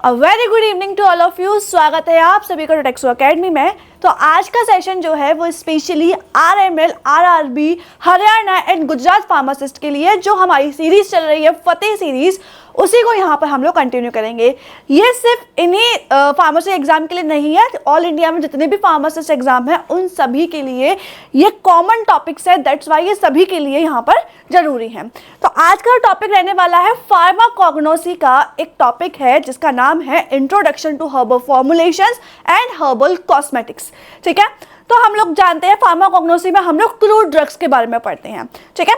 A very good evening to all of you. स्वागत है आप सभी का टेक्सो अकेडमी में। तो आज का सेशन जो है वो specially RML, RRB, Haryana and Gujarat pharmacist के लिए जो हमारी सीरीज चल रही है फतेह सीरीज, उसी को यहाँ पर हम लोग कंटिन्यू करेंगे। ये सिर्फ इन्हीं फार्मेसी एग्जाम के लिए नहीं है, ऑल इंडिया में जितने भी फार्मासिस्ट एग्जाम हैं उन सभी के लिए ये कॉमन टॉपिक्स है। दैट्स वाई ये सभी के लिए यहाँ पर जरूरी है। तो आज का टॉपिक रहने वाला है फार्माकोग्नोसी का एक टॉपिक है जिसका नाम है introduction to herbal formulations and herbal cosmetics. ठीक है, तो हम लोग जानते हैं फार्माकोग्नोसी में हम लोग क्रूड ड्रग्स के बारे में पढ़ते हैं। ठीक है,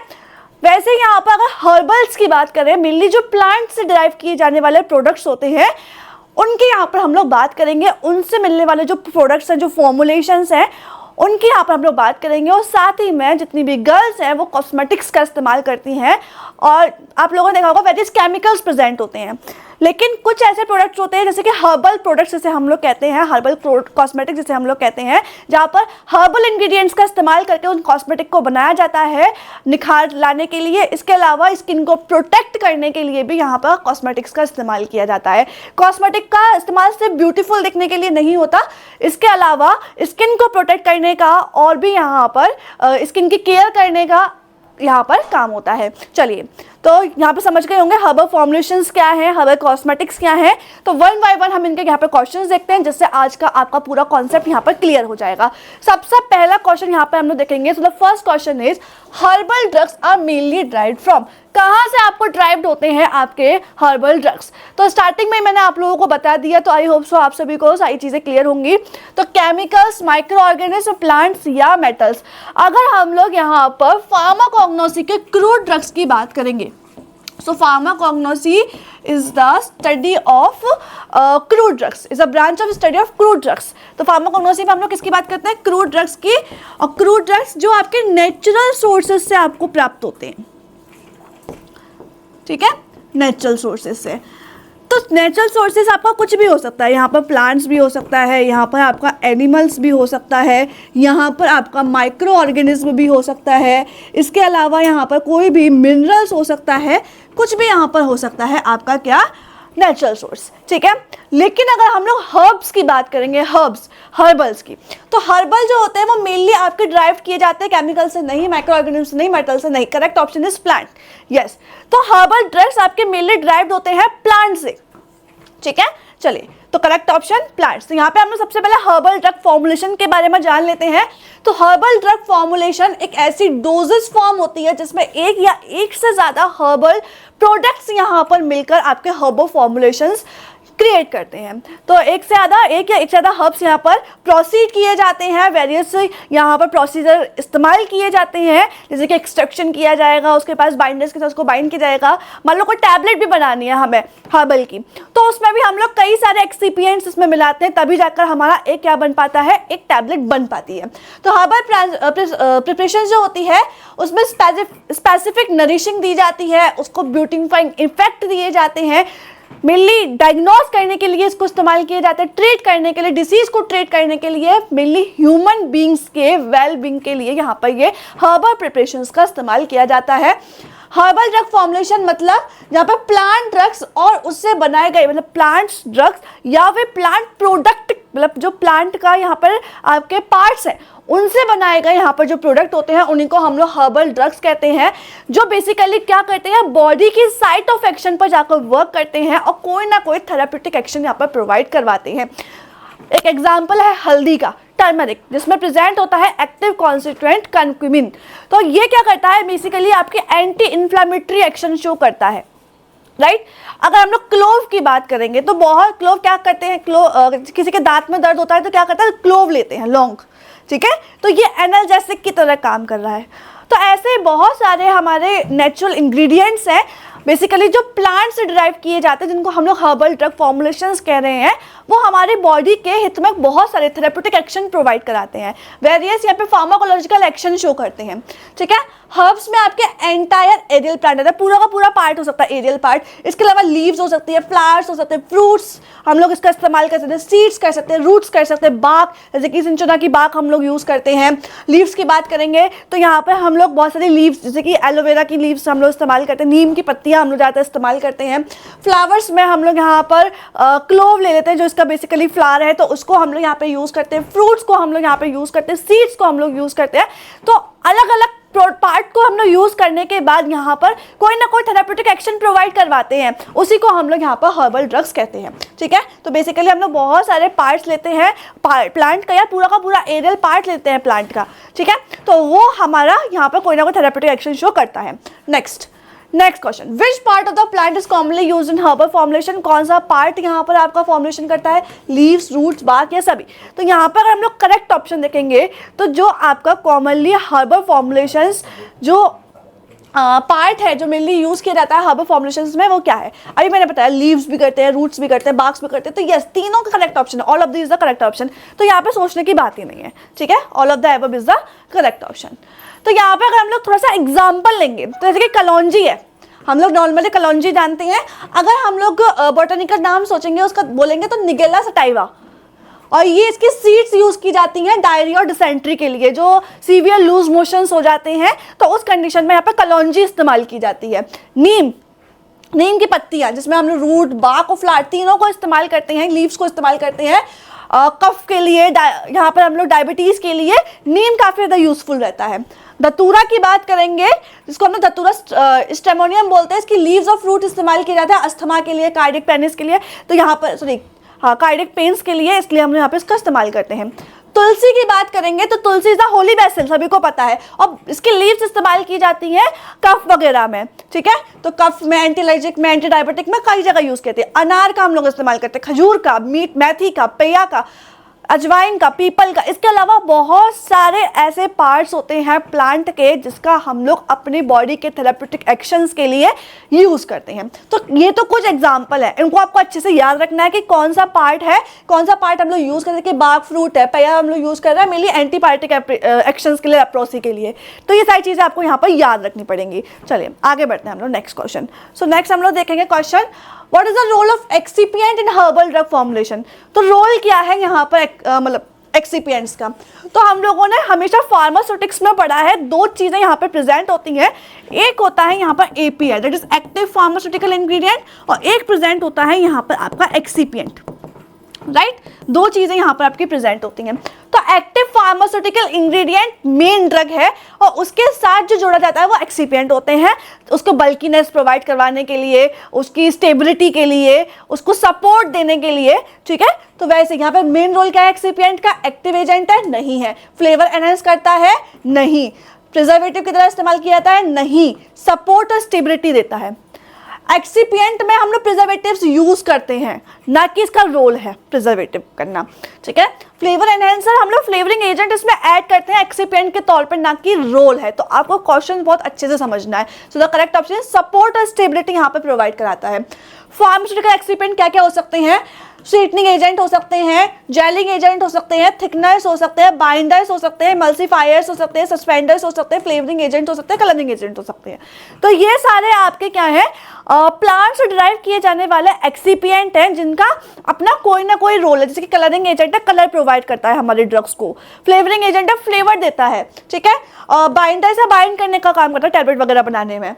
वैसे यहाँ पर अगर हर्बल्स की बात करें, मेनली जो प्लांट से डिराइव किए जाने वाले प्रोडक्ट्स होते हैं उनके यहाँ पर हम लोग बात करेंगे। उनसे मिलने वाले जो प्रोडक्ट्स हैं, जो फॉर्मुलेशंस हैं, उनकी यहाँ पर हम लोग बात करेंगे। और साथ ही में जितनी भी गर्ल्स हैं वो कॉस्मेटिक्स का इस्तेमाल करती हैं और आप लोगों ने देखा होगा वेरियस केमिकल्स प्रेजेंट होते हैं। लेकिन कुछ ऐसे प्रोडक्ट्स होते हैं जैसे कि हर्बल प्रोडक्ट्स जिसे हम लोग कहते हैं, हर्बल कॉस्मेटिक्स जिसे हम लोग कहते हैं, जहाँ पर हर्बल इंग्रेडिएंट्स का इस्तेमाल करके उन कॉस्मेटिक को बनाया जाता है निखार लाने के लिए। इसके अलावा स्किन को प्रोटेक्ट करने के लिए भी यहाँ पर कॉस्मेटिक्स का इस्तेमाल किया जाता है। कॉस्मेटिक का इस्तेमाल सिर्फ ब्यूटीफुल दिखने के लिए नहीं होता, इसके अलावा स्किन को प्रोटेक्ट करने का और भी यहाँ पर स्किन की केयर करने का यहाँ पर काम होता है। चलिए, तो यहाँ पे समझ गए होंगे हर्बल फॉर्मुलेशंस क्या है, हर्बल कॉस्मेटिक्स क्या है। तो वन बाय वन हम इनके यहाँ पे क्वेश्चंस देखते हैं जिससे आज का आपका पूरा कॉन्सेप्ट यहाँ पर क्लियर हो जाएगा। सबसे पहला क्वेश्चन यहाँ पे हम लोग देखेंगे। So the first question is herbal drugs are mainly derived from. कहाँ से आपको ड्राइव्ड होते हैं आपके हर्बल ड्रग्स? तो स्टार्टिंग में मैंने आप लोगों को बता दिया, तो आई होप सो आप सभी को सारी चीज़ें क्लियर होंगी। तो केमिकल्स, माइक्रो ऑर्गेनिज्म, प्लांट्स या मेटल्स। अगर हम लोग यहाँ पर फार्माकोग्नोसी के क्रूड ड्रग्स की बात करेंगे, so pharmacognosy is the study of crude drugs, is a branch of study of crude drugs। तो फार्माकोग्नोसी में हम लोग किसकी बात करते हैं? क्रूड ड्रग्स की। और क्रूड ड्रग्स जो आपके नेचुरल सोर्सेज से आपको प्राप्त होते हैं। ठीक है, नेचुरल सोर्सेज से। तो नेचुरल सोर्सेज आपका कुछ भी हो सकता है, यहाँ पर प्लांट्स भी हो सकता है, यहाँ पर आपका एनिमल्स भी हो सकता है, यहाँ पर आपका माइक्रो ऑर्गेनिज्म भी हो सकता है, इसके अलावा यहाँ पर कोई भी मिनरल्स हो सकता है, कुछ भी यहाँ पर हो सकता है आपका क्या? Natural source. ठीक है, लेकिन अगर हम लोग हर्ब्स की बात करेंगे, हर्बल्स की, तो हर्बल जो होते हैं वो मेनली आपके ड्राइव किए जाते हैं केमिकल से नहीं, माइक्रो ऑर्गेनिज्म से नहीं, मेटल से नहीं। Correct option is plant. Yes, तो हर्बल ड्रग्स आपके मेनली ड्राइव होते हैं प्लांट से। ठीक है, चलिए, तो करेक्ट ऑप्शन प्लांट्स। तो यहाँ पे हम लोग सबसे पहले हर्बल ड्रग फॉर्मुलेशन के बारे में जान लेते हैं। तो हर्बल ड्रग फॉर्मुलेशन एक ऐसी डोजेस फॉर्म होती है जिसमें एक या एक से ज्यादा हर्बल प्रोडक्ट्स यहाँ पर मिलकर आपके हर्बल फॉर्मुलेशंस क्रिएट करते हैं। तो एक से ज़्यादा हर्ब्स यहाँ पर प्रोसीड किए जाते हैं, वेरियस यहाँ पर प्रोसीजर इस्तेमाल किए जाते हैं, जैसे कि एक्सट्रैक्शन किया जाएगा, उसके पास बाइंडर्स के साथ उसको बाइंड किया जाएगा। मान लो कोई टैबलेट भी बनानी है हमें हर्बल की, तो उसमें भी हम लोग कई सारे एक्सिपिएंट्स इसमें मिलाते हैं, तभी जाकर हमारा एक क्या बन पाता है? एक टैबलेट बन पाती है। तो हर्बल प्रिपरेशन जो होती है उसमें स्पेसिफिक नरिशिंग दी जाती है, उसको ब्यूटिफाइंग इफेक्ट दिए जाते हैं, मेनली डायग्नोज करने के लिए इसको इस्तेमाल किए जाते हैं, ट्रीट करने के लिए, डिसीज को ट्रीट करने के लिए, मेनली ह्यूमन बींग्स के वेल बींग के लिए यहाँ पर ये हर्बल प्रिपरेशंस का इस्तेमाल किया जाता है। हर्बल ड्रग फॉर्मुलेशन मतलब जहाँ पर प्लांट ड्रग्स और उससे बनाए गए, मतलब प्लांट्स ड्रग्स या फिर प्लांट प्रोडक्ट, मतलब जो प्लांट का यहाँ पर आपके पार्ट्स हैं उनसे बनाए गए यहाँ पर जो प्रोडक्ट होते हैं उन्हीं को हम लोग हर्बल ड्रग्स कहते हैं, जो बेसिकली क्या करते हैं? बॉडी की साइट ऑफ एक्शन पर जाकर वर्क करते हैं और कोई ना कोई थेराप्यूटिक एक्शन यहाँ पर प्रोवाइड करवाते हैं। एक एग्जाम्पल है हल्दी का, टर्मरिक, जिसमें प्रेजेंट होता है एक्टिव कॉन्स्टिट्यूएंट कर्क्यूमिन। तो ये क्या करता है? बेसिकली आपके एंटी इन्फ्लामेटरी एक्शन शो करता है, राइट। अगर हम लोग क्लोव की बात करेंगे तो बहुत क्लोव क्या करते हैं? किसी के दांत में दर्द होता है तो क्या करता है? क्लोव लेते हैं, लौंग। ठीक है, तो ये एनाल्जेसिक की तरह काम कर रहा है। तो ऐसे बहुत सारे हमारे नेचुरल इंग्रेडिएंट्स हैं बेसिकली जो प्लांट से डिराइव किए जाते हैं, जिनको हम लोग हर्बल ड्रग फॉर्मुलेशंस कह रहे हैं, वो हमारे बॉडी के हित में बहुत सारे थेरेप्यूटिक एक्शन प्रोवाइड कराते हैं, वेरियस यहाँ पे फार्माकोलॉजिकल एक्शन शो करते हैं। ठीक है, हर्ब्स में आपके एंटायर एरियल प्लांट आता है, पूरा का पूरा पार्ट हो सकता है एरियल पार्ट। इसके अलावा लीव्स हो सकती है, फ्लावर्स हो सकते हैं, फ्रूट्स हम लोग इसका इस्तेमाल कर सकते हैं, सीड्स कर सकते हैं, रूट्स कर सकते हैं, बाक जैसे कि सिंचना की बाक हम लोग यूज़ करते हैं। लीव्स की बात करेंगे तो यहाँ पर हम लोग बहुत सारी लीव्स जैसे कि एलोवेरा की लीव्स हम लोग इस्तेमाल करते हैं, नीम की पत्तियाँ हम लोग ज़्यादा इस्तेमाल करते हैं। फ्लावर्स में हम लोग यहाँ पर क्लोव ले लेते हैं जो इसका बेसिकली फ्लावर है, तो उसको हम लोग यहाँ पे यूज़ करते हैं। फ्रूट्स को हम लोग यहाँ पे यूज़ करते हैं, सीड्स को हम लोग यूज़ करते हैं। तो अलग अलग पार्ट को हम लोग यूज करने के बाद यहाँ पर कोई ना कोई थेराप्यूटिक एक्शन प्रोवाइड करवाते हैं, उसी को हम लोग यहाँ पर हर्बल ड्रग्स कहते हैं। ठीक है, तो बेसिकली हम लोग बहुत सारे पार्ट्स लेते हैं प्लांट का, या पूरा का पूरा एरियल पार्ट लेते हैं प्लांट का। ठीक है, तो वो हमारा यहाँ पर कोई ना कोई थेराप्यूटिक एक्शन शो करता है। Next question, which part of the plant is commonly used in herbal formulation? कौन सा पार्ट यहाँ पर आपका फॉर्मुलेशन करता है? लीव्स, रूट्स, बाक या सभी? तो यहाँ पर अगर हम लोग करेक्ट ऑप्शन देखेंगे तो जो आपका कॉमनली हर्बल फॉर्मुलेशंस जो पार्ट है जो मेनली यूज किया जाता है हर्बल फॉर्मुलेशंस में, वो क्या है? अभी मैंने बताया लीव्स भी करते हैं, रूट्स भी करते हैं, बाक्स भी करते हैं, तो यस तीनों का करेक्ट ऑप्शन है, all of this the correct option. तो यहाँ पे सोचने की बात ही नहीं है। ठीक है, all of the above is the correct option. तो यहाँ पे अगर हम लोग थोड़ा सा एग्जाम्पल लेंगे तो जैसे कि कलौंजी है, हम लोग नॉर्मली कलौंजी जानते हैं। अगर हम लोग बॉटनिकल नाम सोचेंगे उसका बोलेंगे तो निगेला सटाइवा, और ये इसकी सीड्स यूज की जाती हैं डायरिया और डिसेंट्री के लिए, जो सीवियर लूज मोशंस हो जाते हैं तो उस कंडीशन में यहाँ पे कलौंजी इस्तेमाल की जाती है। नीम की पत्तियां जिसमें हम लोग रूट, बाक और फ्लावर तीनों को इस्तेमाल करते हैं, लीव्स को इस्तेमाल करते हैं कफ के लिए, यहाँ पर हम लोग डायबिटीज के लिए नीम काफी ज्यादा यूजफुल रहता है। धतूरा की बात करेंगे जिसको हम लोग धतूरा स्टेमोनियम बोलते हैं, इसकी लीव्स और फ्रूट इस्तेमाल किया जाता है अस्थमा के लिए, कार्डियक पेनिस के लिए, तो यहाँ पर कार्डियक पेन्स के लिए, इसलिए हम यहाँ पे इसका इस्तेमाल करते हैं। तुलसी की बात करेंगे तो तुलसी इज द होली बेसिल, सभी को पता है, और इसकी लीव्स इस्तेमाल की जाती हैं कफ वगैरह में। ठीक है, तो कफ में, एंटीलाइजिक में, एंटी डायबिटिक में कई जगह यूज करते हैं। अनार का हम लोग इस्तेमाल करते हैं, खजूर का, मेथी का, पेया का, अजवाइन का, पीपल का। इसके अलावा बहुत सारे ऐसे पार्ट्स होते हैं प्लांट के जिसका हम लोग अपनी बॉडी के थेराप्यूटिक एक्शंस के लिए यूज करते हैं। तो ये तो कुछ एग्जांपल है, इनको आपको अच्छे से याद रखना है कि कौन सा पार्ट है, कौन सा पार्ट हम लोग यूज करते हैं। कि बाग फ्रूट है, पैया हम लोग यूज कर रहे हैं मेनली एंटीबायोटिक एक्शंस के लिए, लेप्रोसी के लिए। तो ये सारी चीजें आपको यहाँ पर याद रखनी पड़ेंगी। चलिए आगे बढ़ते हैं हम लोग नेक्स्ट क्वेश्चन। सो नेक्स्ट हम लोग देखेंगे question, what is the role of excipient in herbal drug formulation? तो रोल क्या है यहाँ पर मतलब एक्सिपिएंट्स का? तो हम लोगों ने हमेशा फार्मास्यूटिक्स में पढ़ा है, दो चीजें यहाँ पे प्रेजेंट होती हैं। एक होता है यहाँ पर API that is active pharmaceutical ingredient, और एक प्रेजेंट होता है यहाँ पर आपका एक्सिपिएंट। राइट, दो चीजें यहाँ पर आपकी प्रेजेंट होती हैं। तो active pharmaceutical ingredient main drug है, और उसके साथ जो जोड़ा जाता है वो एक्सिपिएंट होते हैं, उसको बल्कीनेस प्रोवाइड करवाने के लिए, उसकी स्टेबिलिटी के लिए, उसको सपोर्ट देने के लिए। ठीक है, तो वैसे यहाँ पर मेन रोल क्या है एक्सिपिएंट का? एक्टिव एजेंट है? नहीं है। फ्लेवर एनहांस करता है? नहीं। प्रिजर्वेटिव की तरह इस्तेमाल किया जाता है? नहीं। सपोर्ट और स्टेबिलिटी देता है। एक्सिपिएंट में हम लोग प्रिजर्वेटिव्स यूज करते हैं, ना कि इसका रोल है प्रिजर्वेटिव करना। ठीक है, फ्लेवर एनहेंसर हम लोग फ्लेवरिंग एजेंट इसमें ऐड करते हैं एक्सिपिएंट के तौर पर, ना कि रोल है। तो आपको क्वेश्चन बहुत अच्छे से समझना है। So the correct option support और स्टेबिलिटी यहाँ पे प्रोवाइड कराता है। फार्मास्यूटिकल एक्सिपिएंट क्या क्या हो सकते हैं? स्वीटनिंग एजेंट हो सकते हैं, जेलिंग एजेंट हो सकते हैं, थिकनर्स हो सकते हैं, बाइंडर्स हो सकते हैं, मल्सीफायर्स हो सकते हैं, सस्पेंडर्स हो सकते हैं, फ्लेवरिंग एजेंट हो सकते हैं, कलरिंग एजेंट हो सकते हैं। तो ये सारे आपके क्या है? प्लांट से डिराइव किए जाने वाले एक्सिपिएंट हैं जिनका अपना कोई ना कोई रोल है। जैसे कि कलरिंग एजेंट है, कलर प्रोवाइड करता है हमारे ड्रग्स को। फ्लेवरिंग एजेंट है, फ्लेवर देता है। ठीक है, बाइंडर्स है, बाइंड करने का काम करता है टैबलेट वगैरह बनाने में।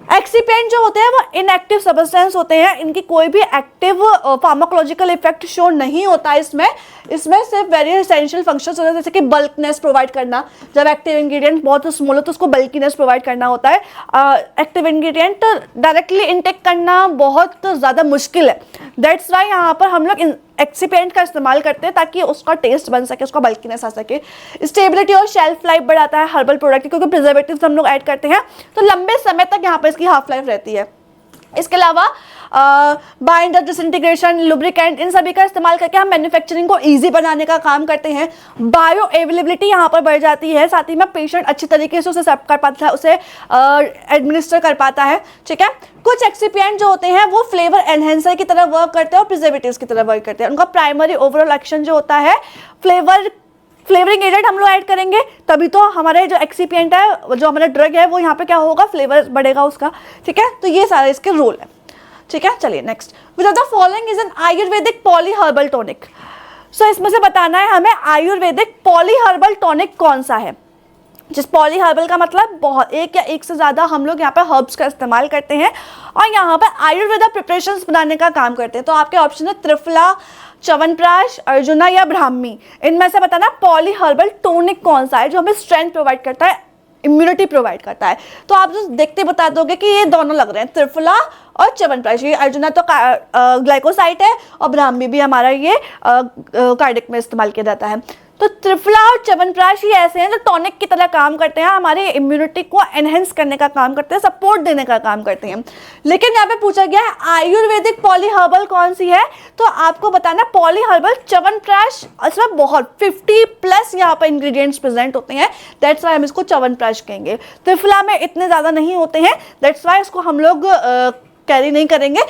एक्सिपिएंट जो होते हैं वो इनएक्टिव सब्सटेंस होते हैं, इनकी कोई भी एक्टिव फार्माकोलॉजिकल इफेक्ट शो नहीं होता है इसमें सिर्फ वेरी एसेंशियल फंक्शंस होते हैं, जैसे कि बल्कनेस प्रोवाइड करना। जब एक्टिव इंग्रेडिएंट बहुत स्मॉल हो तो उसको बल्कीनेस प्रोवाइड करना होता है। एक्टिव इंग्रेडिएंट डायरेक्टली इंटेक करना बहुत ज़्यादा मुश्किल है, दैट्स वाई यहाँ पर हम लोग एक्सिपिएंट का इस्तेमाल करते हैं ताकि उसका टेस्ट बन सके, उसका बल्कीनेस आ सके। स्टेबिलिटी और शेल्फ लाइफ बढ़ाता है हर्बल प्रोडक्ट, क्योंकि प्रिजर्वेटिव्स हम लोग ऐड करते हैं तो लंबे समय तक यहाँ पर इसकी हाफ लाइफ रहती है। इसके अलावा बाइंडर, डिसइंटीग्रेशन, लुब्रिकेंट, इन सभी का इस्तेमाल करके हम मैन्युफैक्चरिंग को इजी बनाने का काम करते हैं। बायो अवेलेबिलिटी यहाँ पर बढ़ जाती है, साथ ही में पेशेंट अच्छी तरीके से उसे सर्व कर पाता है, उसे एडमिनिस्टर कर पाता है। ठीक है, कुछ एक्सिपिएंट जो होते हैं वो फ्लेवर एनहेंसर की तरह वर्क करते हैं और प्रिजर्वेटिव्स की तरह वर्क करते हैं। उनका प्राइमरी ओवरऑल एक्शन जो होता है फ्लेवर फ्लेवरिंग एजेंट हम लोग ऐड करेंगे तभी तो हमारे जो एक्सीपिएंट है, जो हमारा ड्रग है, वो यहाँ पे क्या होगा, फ्लेवर बढ़ेगा उसका, ठीक है। तो ये सारे इसके रोल है, ठीक है। चलिए next, which of the following is an Ayurvedic polyherbal tonic. So इसमें से बताना है हमें आयुर्वेदिक पॉलीहर्बल टॉनिक कौन सा है। जिस पॉलीहर्बल का मतलब बहुत एक या एक से ज़्यादा हम लोग यहाँ पे हर्ब्स का इस्तेमाल करते हैं और यहाँ पर आयुर्वेदा प्रिपरेशंस बनाने का काम करते हैं। तो आपके ऑप्शन है त्रिफला, च्यवनप्राश, अर्जुना या ब्राह्मी। इनमें से बताना पॉलीहर्बल टॉनिक कौन सा है जो हमें स्ट्रेंथ प्रोवाइड करता है, इम्यूनिटी प्रोवाइड करता है। तो आप जो देखते बता दोगे कि ये दोनों लग रहे हैं, त्रिफला और च्यवनप्राश। ये अर्जुना तो ग्लाइकोसाइड है और ब्राह्मी भी हमारा ये कार्डिक में इस्तेमाल किया जाता है। तो त्रिफला और च्यवनप्राश ही ऐसे हैं जो टॉनिक की तरह काम करते हैं, हमारे इम्यूनिटी को एनहेंस करने का काम करते हैं, सपोर्ट देने का काम करते हैं। लेकिन यहाँ पे पूछा गया है आयुर्वेदिक पॉलीहर्बल कौन सी है, तो आपको बताना पॉलीहर्बल च्यवनप्राश। इसमें बहुत 50+ यहाँ पर इंग्रेडिएंट्स प्रेजेंट होते हैं, दैट्स वाई हम इसको च्यवनप्राश कहेंगे। त्रिफला में इतने ज़्यादा नहीं होते हैं, दैट्स वाई इसको हम लोग कैरी नहीं करेंगे।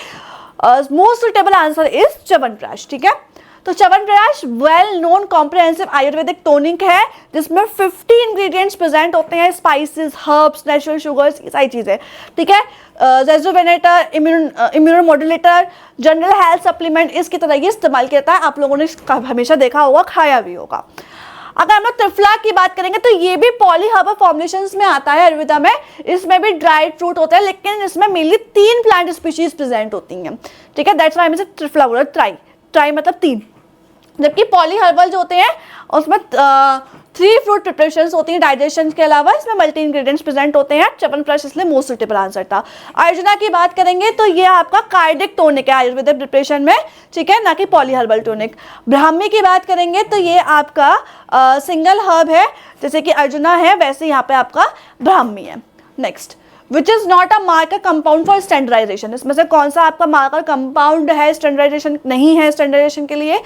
Most suitable answer is chyawanprash, ठीक है। तो chyawanprash well known comprehensive Ayurvedic tonic है जिसमें 50 इंग्रेडिएंट्स प्रेजेंट होते हैं, स्पाइसेस, हर्ब्स, नेचुरल शुगर्स, ये सारी चीज़ें, ठीक है। रेजुवेनेटर, इम्यूनोमोडुलेटर, जनरल हेल्थ सप्लीमेंट, इसकी तरह ये इस्तेमाल किया जाता है। आप लोगों ने हमेशा देखा होगा, खाया भी होगा। अगर हम लोग त्रिफला की बात करेंगे तो ये भी पॉलीहर्बल फॉर्मुलेशंस में आता है आयुर्वेदा में। इसमें भी ड्राइड फ्रूट होता है लेकिन इसमें मेनली 3 प्लांट स्पीशीज प्रेजेंट होती हैं, ठीक है। दैट्स व्हाई हमें त्रिफला बोला, ट्राई मतलब 3। जबकि पॉलीहर्बल जो होते हैं उसमें 3 फ्रूट प्रिपरेशंस होती हैं डाइजेशन के अलावा, इसमें मल्टी इंग्रेडिएंट्स प्रेजेंट होते हैं। च्यवनप्राश इसलिए मोस्ट सुटेबल आंसर था। अर्जुना की बात करेंगे तो ये आपका कार्डिक टॉनिक है आयुर्वेदिक प्रिपरेशन में, ठीक है, ना कि पॉलीहर्बल टॉनिक। ब्राह्मी की बात करेंगे तो ये आपका सिंगल हर्ब है, जैसे कि अर्जुना है वैसे यहाँ पे आपका ब्राह्मी है। Next, which is not a marker compound for standardisation. इसमें से कौन सा आपका मार्कर कंपाउंड है, स्टैंडर्डाइजेशन नहीं है स्टैंडर्डाइजेशन के लिए।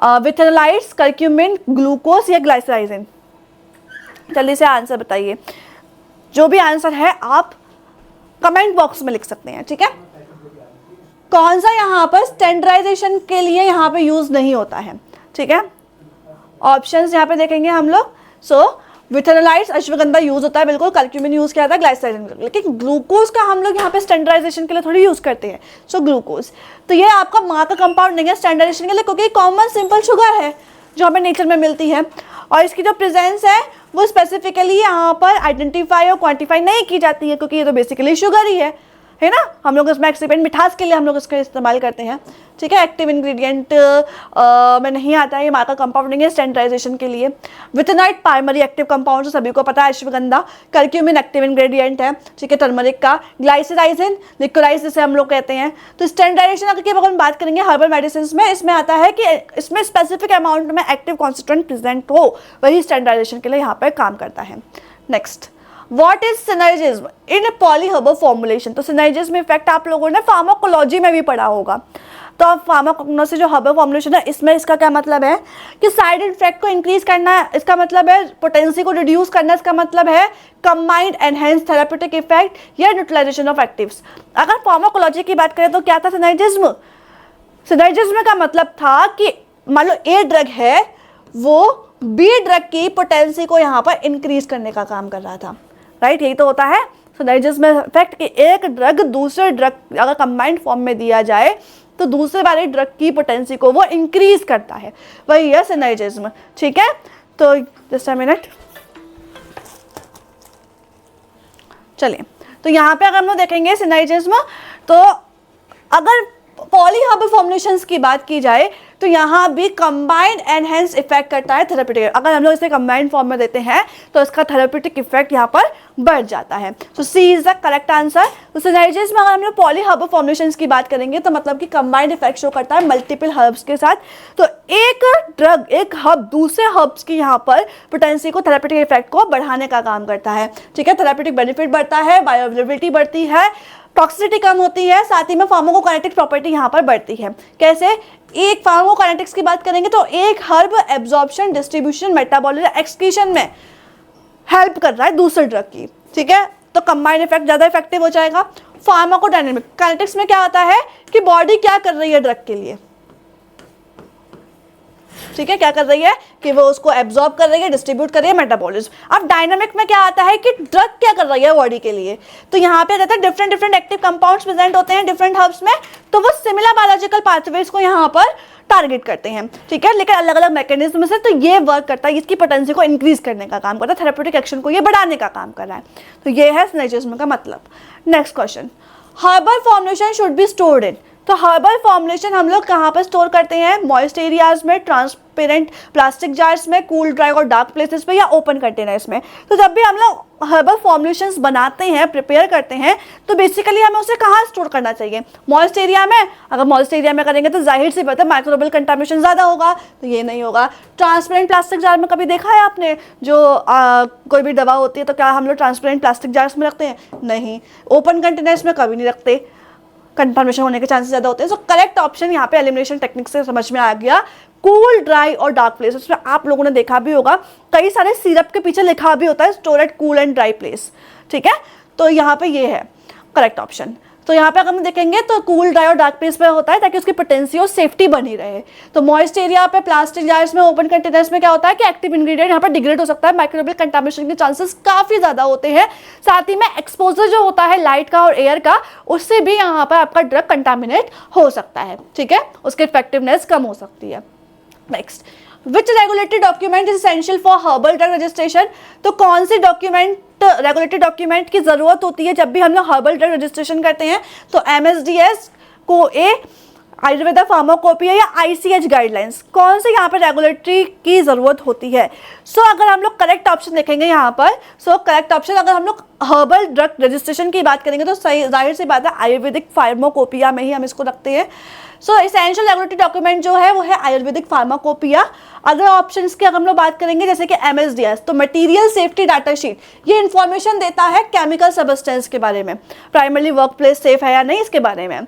विथेनोलाइट्स, करक्यूमिन, ग्लूकोज या ग्लाइसराइजिन। जल्दी से आंसर बताइए। जो भी आंसर है आप कमेंट बॉक्स में लिख सकते हैं, ठीक है। कौन सा यहाँ पर स्टैंडर्डाइजेशन के लिए यहाँ पे यूज नहीं होता है, ठीक है। ऑप्शंस यहाँ पे देखेंगे हम लोग। सो विथेनोलाइट्स, अश्वगंधा यूज होता है बिल्कुल, करक्यूमिन यूज किया जाता है, ग्लाइसराइजिन। लेकिन ग्लूकोज का हम लोग यहाँ पे स्टैंडर्डाइजेशन के लिए थोड़ी यूज करते हैं। सो ग्लूकोज तो ये आपका मार्कर कंपाउंड नहीं है स्टैंडर्डाइजेशन के लिए, क्योंकि कॉमन सिंपल शुगर है जो हमें नेचर में मिलती है और इसकी जो प्रेजेंस है वो स्पेसिफिकली यहाँ पर आइडेंटिफाई और क्वान्टिफाई नहीं की जाती है, क्योंकि ये तो बेसिकली शुगर ही है ना। हम लोग इसमें एक्सिपेंट मिठास के लिए हम लोग इसका इस्तेमाल करते हैं, ठीक है। एक्टिव इंग्रेडिएंट में नहीं आता है, ये मार्कर कंपाउंड नहीं है स्टैंडर्डाइजेशन के लिए। विथेनाइट प्राइमरी एक्टिव कंपाउंड सभी को पता है, अश्वगंधा। करक्यूमिन एक्टिव इंग्रेडिएंट है, ठीक है, टर्मरिक का। ग्लाइसराइजिन लिक्विडाइज जिसे हम लोग कहते हैं। तो स्टैंडर्डाइजेशन की अगर हम बात करेंगे हर्बल मेडिसिन में, इसमें आता है कि इसमें स्पेसिफिक अमाउंट में एक्टिव कॉन्स्टिट्यूएंट प्रेजेंट हो, वही स्टैंडर्डाइजेशन के लिए यहाँ पर काम करता है। Next, What is synergism in a polyherbal formulation? तो synergism इफेक्ट आप लोगों ने फार्माकोलॉजी में भी पढ़ा होगा। तो अब फार्माकोग्नोसी जो हर्बल फॉर्मुलेशन है इसमें इसका क्या मतलब है कि साइड इफेक्ट को इंक्रीज करना, इसका मतलब है पोटेंसी को रिड्यूस करना, इसका मतलब है कंबाइंड एनहेंस थेराप्यूटिक इफेक्ट या न्यूट्रलाइजेशन ऑफ एक्टिव्स। अगर फार्माकोलॉजी की बात करें तो क्या था सिनर्जिज्म। सिनर्जिज्म का मतलब था कि मान लो ए ड्रग है, वो बी ड्रग की पोटेंसी को यहाँ पर इंक्रीज करने का काम कर रहा था, राइट। यही तो होता है सिनर्जिज्म इफेक्ट कि एक ड्रग दूसरे ड्रग अगर कंबाइंड फॉर्म में दिया जाए तो दूसरे वाले ड्रग की पोटेंसी को वो इंक्रीज करता है, वही है सिनर्जिज्म, ठीक है। तो जस्ट अ मिनट, चलिए। तो यहाँ पे अगर हम लोग देखेंगे सिनर्जिज्म, तो अगर पॉलीहर्बल फॉर्मुलेशंस की बात की जाए तो यहाँ भी कंबाइंड एनहेंस इफेक्ट करता है थेराप्यूटिक। अगर हम लोग इसे कंबाइंड फॉर्म में देते हैं तो इसका थेराप्यूटिक इफेक्ट यहाँ पर बढ़ जाता है। तो सी इज द करेक्ट आंसर। तो सिनर्जिज्म में अगर हम लोग पॉलीहर्बल फॉर्मुलेशंस की बात करेंगे तो मतलब कि कंबाइंड इफेक्ट शो करता है मल्टीपल हर्ब्स के साथ। तो एक ड्रग, एक हर्ब दूसरे हर्ब्स की यहाँ पर पोटेंसी को, थेराप्यूटिक इफेक्ट को बढ़ाने का काम करता है, ठीक है। थेराप्यूटिक बेनिफिट बढ़ता है, बायोअवेलेबिलिटी बढ़ती है, टॉक्सिसिटी कम होती है, साथ ही में फार्माकोकाइनेटिक प्रॉपर्टी यहाँ पर बढ़ती है। कैसे? एक फार्माकोकाइनेटिक्स की बात करेंगे तो एक herb absorption, distribution, metabolism, excretion में हेल्प कर रहा है दूसरे ड्रग की, ठीक है। तो कंबाइंड इफेक्ट ज़्यादा इफेक्टिव हो जाएगा। फार्माकोडायनेमिक काइनेटिक्स में क्या होता है कि बॉडी क्या कर रही है ड्रग के लिए, ठीक है, क्या कर रही है कि वो उसको एब्जॉर्ब कर रही है, डिस्ट्रीब्यूट कर रही है, मेटाबॉलिज्म। अब डायनामिक में क्या आता है कि ड्रग क्या कर रही है बॉडी के लिए, तो यहाँ पे रहता है different different active compounds present होते हैं डिफरेंट हर्ब्स में, तो वो सिमिलर बायोलॉजिकल पाथवेज को यहाँ पर टारगेट करते हैं, ठीक है, लेकिन अलग अलग मैकेनिज्म से। तो ये वर्क करता है, इसकी पोटेंसी को इंक्रीज करने का काम करता है, थेरेप्यूटिक एक्शन को ये बढ़ाने का काम कर रहा है। तो ये है सिनर्जिज्म का मतलब। Next question, herbal formulation should be stored in. तो हर्बल फॉर्मुलेशन हम लोग कहाँ पर स्टोर करते हैं, मॉइस्ट एरियाज में, ट्रांसपेरेंट प्लास्टिक जार्स में, कूल ड्राई और डार्क प्लेसेस पे, या ओपन कंटेनर्स में। तो जब भी हम लोग हर्बल फॉर्मुलेशंस बनाते हैं, प्रिपेयर करते हैं, तो बेसिकली हमें उसे कहाँ स्टोर करना चाहिए, मॉइस्ट एरिया में। अगर मॉइस्ट एरिया में करेंगे तो जाहिर सी बात है माइक्रोबियल कंटामिनेशन ज़्यादा होगा, तो ये नहीं होगा। ट्रांसपेरेंट प्लास्टिक जार में कभी देखा है आपने, जो कोई भी दवा होती है तो क्या हम लोग ट्रांसपेरेंट प्लास्टिक जार्स में रखते हैं, नहीं। ओपन कंटेनर्स में कभी नहीं रखते, कंटामिनेशन होने के चांसेस ज़्यादा होते हैं। सो करेक्ट ऑप्शन यहाँ पे एलिमिनेशन टेक्निक से समझ में आ गया, कूल ड्राई और डार्क प्लेस। उसमें आप लोगों ने देखा भी होगा कई सारे सिरप के पीछे लिखा भी होता है store at cool and dry place, ठीक है। तो यहाँ पे ये है करेक्ट ऑप्शन। तो यहाँ पे अगर हम देखेंगे तो कूल ड्राई और डार्क प्लेस पे होता है ताकि उसकी पोटेंसी और सेफ्टी बनी रहे। तो मॉइस्ट एरिया पे, प्लास्टिक जार्स में, ओपन कंटेनर्स में क्या होता है कि एक्टिव इंग्रेडिएंट यहाँ पर डिग्रेड हो सकता है, माइक्रोबियल कंटामिनेशन के चांसेस काफ़ी ज़्यादा होते हैं। साथ ही में एक्सपोजर जो होता है लाइट का और एयर का, उससे भी यहाँ पर आपका ड्रग कंटामिनेट हो सकता है, ठीक है, उसकी इफेक्टिवनेस कम हो सकती है। Next, which regulatory document is essential for herbal drug registration. तो कौन सी डॉक्यूमेंट, रेगुलेटरी डॉक्यूमेंट की जरूरत होती है जब भी हम लोग हर्बल ड्रग रजिस्ट्रेशन करते हैं, तो MSDS को आयुर्वेदा फार्माकोपिया या ICH गाइडलाइंस, कौन से यहाँ पर रेगुलेटरी की जरूरत होती है। सो अगर हम लोग करेक्ट ऑप्शन देखेंगे यहाँ पर, सो करेक्ट ऑप्शन अगर हम लोग हर्बल ड्रग रजिस्ट्रेशन की बात करेंगे तो सही जाहिर सी बात है आयुर्वेदिक फार्माकोपिया में ही हम इसको रखते हैं। सो एसेंशियल रेगुलेटरी डॉक्यूमेंट जो है वो है आयुर्वेदिक फार्माकोपिया। अदर ऑप्शंस की अगर हम लोग बात करेंगे जैसे कि MSDS, तो मटेरियल सेफ्टी डाटा शीट, ये इन्फॉर्मेशन देता है केमिकल सब्सटेंस के बारे में, प्राइमरी वर्क प्लेस सेफ है या नहीं इसके बारे में।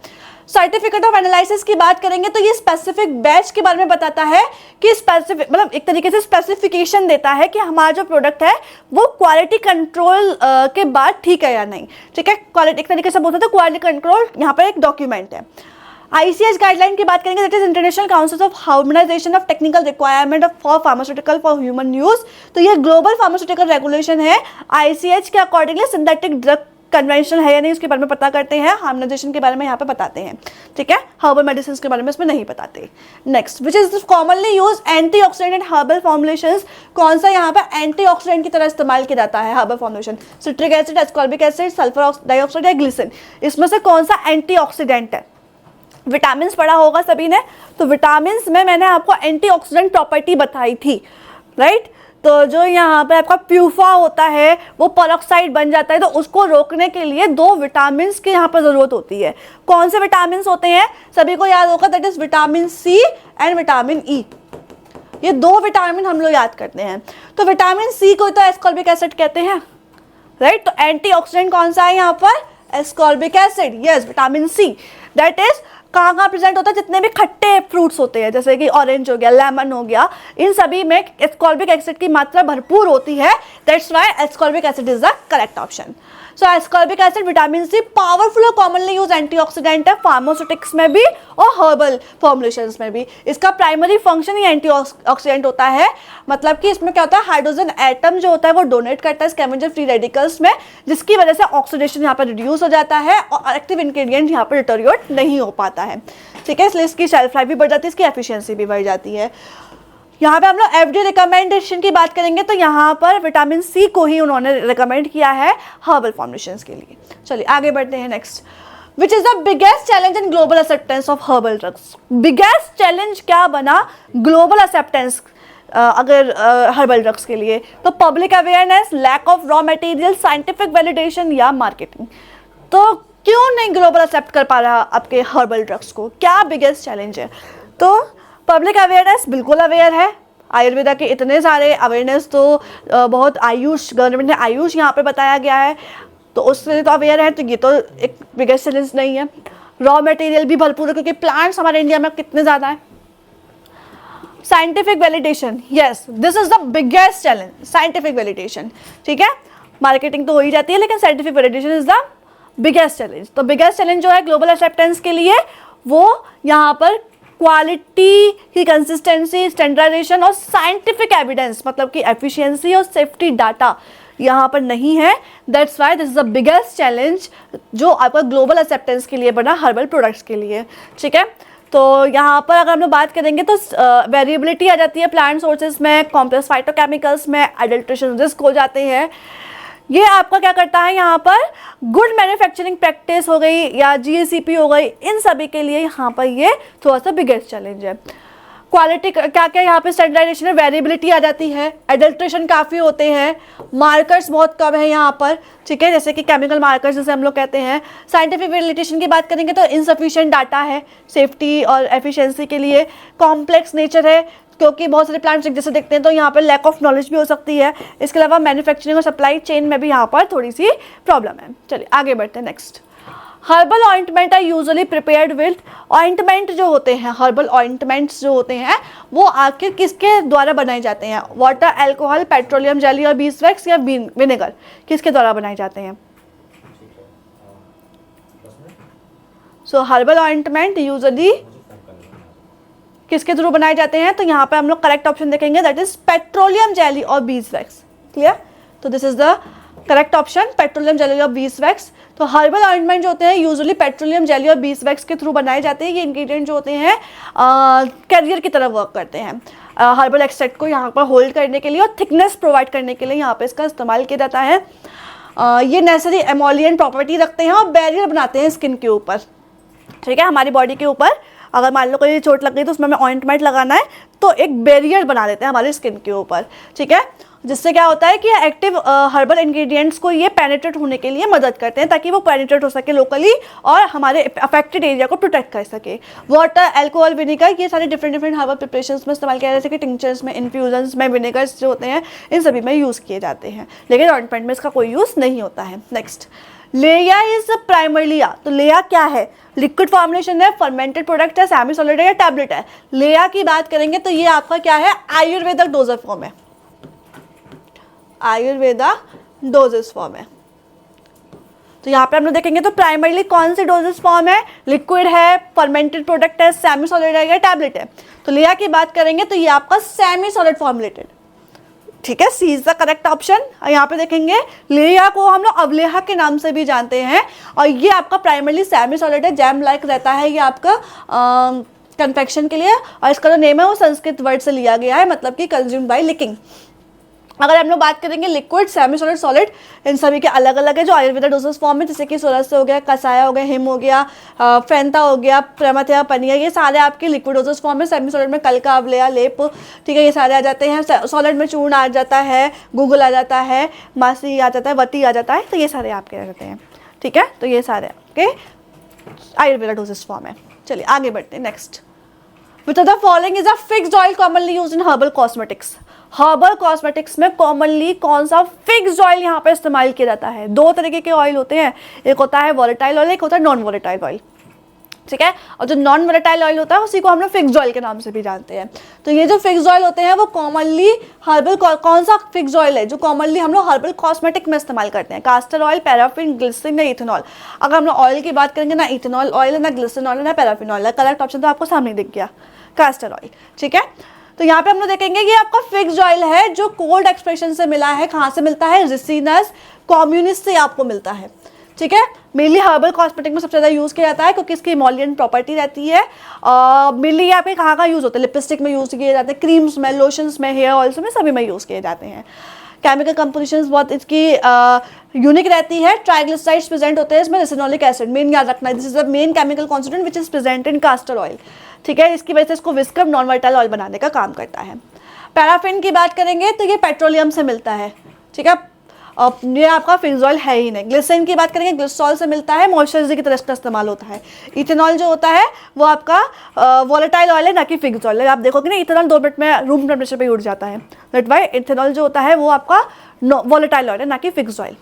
सर्टिफिकेट ऑफ एनालिसिस की बात करेंगे तो ये स्पेसिफिक बैच के बारे में बताता है कि स्पेसिफिक मतलब एक तरीके से स्पेसिफिकेशन देता है कि हमारा जो प्रोडक्ट है वो क्वालिटी कंट्रोल के बाद ठीक है या नहीं, ठीक है। क्वालिटी एक तरीके से बोलते हैं तो क्वालिटी कंट्रोल यहाँ पर एक डॉक्यूमेंट है। ICH गाइडलाइन की बात करेंगे, that is international council of harmonisation of technical requirement of for pharmaceutical for human use. तो ये ग्लोबल फार्मास्यूटिकल रेगुलेशन है। ICH के अकॉर्डिंगली सिंथेटिक ड्रग कन्वेंशन है या नहीं उसके बारे में पता करते हैं, हार्मोनाइजेशन के बारे में यहाँ पे बताते हैं, ठीक है। हर्बल मेडिसिन के बारे में इसमें नहीं बताते। Next, which is commonly use antioxidant in herbal formulations, कौन सा यहाँ पे एंटीऑक्सीडेंट की तरह इस्तेमाल किया जाता है herbal formulation, citric acid, ascorbic acid, sulphur dioxide या ग्लिसरीन, इसमें से कौन सा एंटीऑक्सीडेंट है। विटामिन पढ़ा होगा सभी ने, तो विटामिन में मैंने आपको एंटीऑक्सीडेंट प्रॉपर्टी बताई थी, राइट। तो जो यहाँ पे आपका प्यूफा होता है वो पेरोक्साइड बन जाता है, तो उसको रोकने के लिए 2 विटामिन की यहाँ पर जरूरत होती है। कौन से विटामिन होते हैं, सभी को याद होगा, that is vitamin C and vitamin E। ये 2 विटामिन हम लोग याद करते हैं। तो विटामिन C को तो एस्कॉर्बिक एसिड कहते हैं, राइट। तो एंटीऑक्सीडेंट कौन सा है यहाँ पर, ascorbic acid, yes, vitamin C। That is कहाँ प्रेजेंट होता है, जितने भी खट्टे फ्रूट्स होते हैं जैसे कि ऑरेंज हो गया, लेमन हो गया, इन सभी में एस्कॉर्बिक एसिड की मात्रा भरपूर होती है। That's why ascorbic acid is the correct option. So ascorbic acid, vitamin C powerful और कॉमनली यूज एंटीऑक्सीडेंट है, फार्मास्यूटिक्स में भी और हर्बल फॉर्मुलेशंस में भी। इसका प्राइमरी फंक्शन ही एंटीऑक्सीडेंट होता है, मतलब कि इसमें क्या होता है, हाइड्रोजन एटम जो होता है वो डोनेट करता है स्कैवेंजर फ्री रेडिकल्स में, जिसकी वजह से ऑक्सीडेशन यहाँ पर रिड्यूस हो जाता है और एक्टिव इंग्रेडिएंट यहाँ पर डिटोरिएट नहीं हो पाता है, ठीक है। इसलिए इसकी शेल्फ लाइफ भी बढ़ जाती है, इसकी एफिशिएंसी भी बढ़ जाती है। यहाँ पे हम लोग FDA रिकमेंडेशन की बात करेंगे तो यहाँ पर विटामिन C को ही उन्होंने रिकमेंड किया है हर्बल फॉर्मुलेशंस के लिए। चलिए आगे बढ़ते हैं। Next, which is the biggest challenge in global acceptance of herbal drugs. Biggest challenge क्या बना ग्लोबल एक्सेप्टेंस अगर हर्बल ड्रग्स के लिए, तो public awareness, lack of raw material, scientific validation या मार्केटिंग। तो क्यों नहीं ग्लोबल एक्सेप्ट कर पा रहा आपके हर्बल ड्रग्स को, क्या बिगेस्ट चैलेंज है। तो पब्लिक अवेयरनेस बिल्कुल अवेयर है, आयुर्वेदा के इतने सारे अवेयरनेस, तो बहुत आयुष, गवर्नमेंट ने आयुष यहाँ पे बताया गया है तो उससे तो अवेयर है, तो ये तो एक बिगेस्ट चैलेंज नहीं है। रॉ मटेरियल भी भरपूर है क्योंकि प्लांट्स हमारे इंडिया में कितने ज़्यादा है। Scientific validation, yes, this is the biggest challenge, scientific validation, ठीक है। मार्केटिंग तो हो ही जाती है लेकिन scientific validation is the biggest challenge. तो बिगेस्ट चैलेंज जो है ग्लोबल एक्सेप्टेंस के लिए वो यहाँ पर क्वालिटी की कंसिस्टेंसी, स्टैंडर्डाइजेशन और साइंटिफिक एविडेंस, मतलब कि एफिशिएंसी और सेफ्टी डाटा यहाँ पर नहीं है। That's why this is the biggest challenge जो आपका ग्लोबल एक्सेप्टेंस के लिए बना हर्बल प्रोडक्ट्स के लिए, ठीक है। तो यहाँ पर अगर हम लोग बात करेंगे तो वेरिएबिलिटी आ जाती है प्लांट सोर्सेज में, कॉम्प्लेक्स फाइटोकेमिकल्स में एडल्ट्रेशन रिस्क हो जाते हैं। ये आपका क्या करता है, यहाँ पर गुड मैन्युफैक्चरिंग प्रैक्टिस हो गई या GACP हो गई, इन सभी के लिए यहाँ पर ये थोड़ा सा बिगेस्ट चैलेंज है। क्वालिटी क्या क्या यहाँ पे स्टैंडर्डाइजेशन में वेरिएबिलिटी आ जाती है, एडल्ट्रेशन काफ़ी होते हैं, मार्कर्स बहुत कम है यहाँ पर, ठीक है, जैसे कि केमिकल मार्कर्स जैसे हम लोग कहते हैं। साइंटिफिक वैलिडेशन की बात करेंगे तो इनसफिशिएंट डाटा है सेफ्टी और एफिशिएंसी के लिए। कॉम्प्लेक्स नेचर है क्योंकि बहुत सारे प्लांट्स एक जैसे देखते हैं, तो यहाँ पर लैक ऑफ नॉलेज भी हो सकती है। इसके अलावा मैन्युफैक्चरिंग और सप्लाई चेन में भी यहाँ पर थोड़ी सी प्रॉब्लम है। चलिए आगे बढ़ते हैं next. Herbal ointment are usually prepared with, ointment जो होते हैं, हर्बल ऑइंटमेंट्स जो होते हैं वो आखिर किसके द्वारा बनाए जाते हैं? वाटर, अल्कोहल, पेट्रोलियम जेली और बीसवैक्स या विनेगर, किसके द्वारा बनाए जाते हैं? सो हर्बल ऑइंटमेंट यूजुअली किसके थ्रू बनाए जाते हैं? तो यहाँ पे हम लोग करेक्ट ऑप्शन देखेंगे, दैट इज पेट्रोलियम जेली और बीसवैक्स। क्लियर? तो this is the correct option, petroleum jelly और बीसवैक्स। तो हर्बल ऑइंटमेंट जो होते हैं यूजुअली पेट्रोलियम जेली और बीसवैक्स के थ्रू बनाए जाते हैं। ये इंग्रेडिएंट जो होते हैं कैरियर की तरह वर्क करते हैं, हर्बल एक्सट्रैक्ट को यहाँ पर होल्ड करने के लिए और थिकनेस प्रोवाइड करने के लिए यहाँ पे इसका इस्तेमाल किया जाता है। ये नेचुरली एमोलियंट प्रॉपर्टी रखते हैं और बैरियर बनाते हैं स्किन के ऊपर, ठीक है, हमारी बॉडी के ऊपर। अगर मान लो कोई चोट लग गई तो उसमें हमें ऑइंटमेंट लगाना है तो एक बैरियर बना देते हैं हमारी स्किन के ऊपर, ठीक है, जिससे क्या होता है कि एक्टिव हर्बल इंग्रेडिएंट्स को ये पेनिट्रेट होने के लिए मदद करते हैं ताकि वो पेनिट्रेट हो सके लोकली और हमारे अफेक्टेड एरिया को प्रोटेक्ट कर सके। वाटर, अल्कोहल, विनेगर, ये सारे डिफरेंट हर्बल प्रिपरेशंस में इस्तेमाल किया जाता है, जैसे कि टिंक्चर्स में, इन्फ्यूजन्स में, विनेगर्स जो होते हैं इन सभी में यूज़ किए जाते हैं, लेकिन ऑइंटमेंट में इसका कोई यूज़ नहीं होता है। नेक्स्ट, लेया इज प्राइमरली, तो लेया क्या है? लिक्विड फॉर्मुलेशन है, फर्मेंटेड प्रोडक्ट है, सेमी सॉलिड है या टैबलेट है? लेया की बात करेंगे तो ये आपका क्या है? आयुर्वेदिक डोजेज फॉर्म है, आयुर्वेदा डोजेस फॉर्म है। तो यहाँ पे हम लोग देखेंगे तो प्राइमरीली कौन सी डोजेस फॉर्म है? लिक्विड है, फर्मेंटेड प्रोडक्ट है, सेमी सॉलिड है या टैबलेट है? तो लेया की बात करेंगे तो ये आपका सेमी सॉलिड फॉर्मुलेटेड, ठीक है, सी इज द करेक्ट ऑप्शन। यहाँ पे देखेंगे लेया को हम लोग अवलेहा के नाम से भी जानते हैं और ये आपका प्राइमरली सेमी सॉलिड है, जैम लाइक रहता है ये आपका कन्फेक्शन के लिए, और इसका जो नेम है वो संस्कृत वर्ड से लिया गया है, मतलब कि कंज्यूम बाय लिकिंग। अगर हम लोग बात करेंगे लिक्विड, सेमी सॉलिड, सॉलिड, इन सभी के अलग अलग है जो आयुर्वेदा डोजेस फॉर्म में, जैसे कि सोलस हो गया, कसाया हो गया, हिम हो गया, फेंता हो गया, प्रमथया, पनिया, ये सारे आपके लिक्विड डोजेस फॉर्म में। सेमी सॉलिड में कलका, अवलेया, लेप, ठीक है, ये सारे आ जाते हैं। सॉलिड में चूर्ण आ जाता है, गूगल आ जाता है, मासी आ जाता है, वती आ जाता है, तो ये सारे आपके आ जाते हैं, ठीक है। तो ये सारे आपके आयुर्वेदा डोजेस फॉर्म है। चलिए आगे बढ़ते हैं। Next, which of the following is a fixed oil commonly used in herbal cosmetics? Herbal cosmetics में कॉमनली कौन सा फिक्स्ड ऑयल यहाँ पे इस्तेमाल किया जाता है? दो तरीके के ऑयल होते हैं, एक होता है वोलेटाइल ऑयल, एक होता है नॉन वोलेटाइल ऑयल, ठीक है। और जो नॉन वोलेटाइल ऑयल होता है उसी को हम लोग फिक्स्ड ऑयल के नाम से भी जानते हैं। तो ये जो फिक्स्ड ऑयल होते हैं वो कॉमनली हर्बल, कौन सा फिक्स्ड ऑयल है जो कॉमनली हम लोग हर्बल कॉस्मेटिक में इस्तेमाल करते हैं? कास्टर ऑयल, पैराफिन, ग्लिसरीन या इथेनॉल? अगर हम लोग ऑयल की बात करेंगे, ना इथेनॉल ऑयल है, ना ग्लिसरीन ऑयल है, ना पैराफिन ऑयल है। करेक्ट ऑप्शन तो आपको सामने दिख गया, कास्टर ऑयल, ठीक है। तो यहाँ पे हम लोग देखेंगे ये आपका फिक्स्ड ऑयल है जो कोल्ड एक्सप्रेशन से मिला है। कहाँ से मिलता है? रिसिनस कम्युनिस से आपको मिलता है, ठीक है। मेनली हर्बल कॉस्मेटिक में सबसे ज़्यादा यूज़ किया जाता है क्योंकि इसकी इमोलियंट प्रॉपर्टी रहती है। मेनली यहाँ पे कहाँ यूज़ होता है? लिपस्टिक में यूज़ किए जाते हैं, क्रीम्स में, लोशंस में, हेयर ऑयल्स में, सभी में यूज़ किए जाते हैं। केमिकल कंपोजिशन बहुत इसकी यूनिक रहती है। ट्राइग्लिसराइड्स प्रेजेंट होते हैं इसमें, रिसिनोलिक एसिड मेन याद रखना है, this is the main chemical constituent which is present in caster oil, ठीक है। इसकी वजह से इसको विस्कब नॉन वोलेटाइल ऑयल बनाने का काम करता है। पैराफिन की बात करेंगे तो ये पेट्रोलियम से मिलता है, ठीक है, ये आपका फिक्स्ड ऑयल है ही नहीं। ग्लिसरीन की बात करेंगे, ग्लिसरॉल से मिलता है, मॉइस्चराइजर की तरह इसका इस्तेमाल होता है। इथेनॉल जो होता है वो आपका वोलेटाइल ऑयल है, ना कि फिक्स्ड ऑयल है। आप देखोगे ना इथेनॉल 2 मिनट में रूम टेम्परेचर पे उड़ जाता है, दैट वाई इथेनॉल जो होता है वो आपका वोलेटाइल ऑयल है, ना कि fixed oil.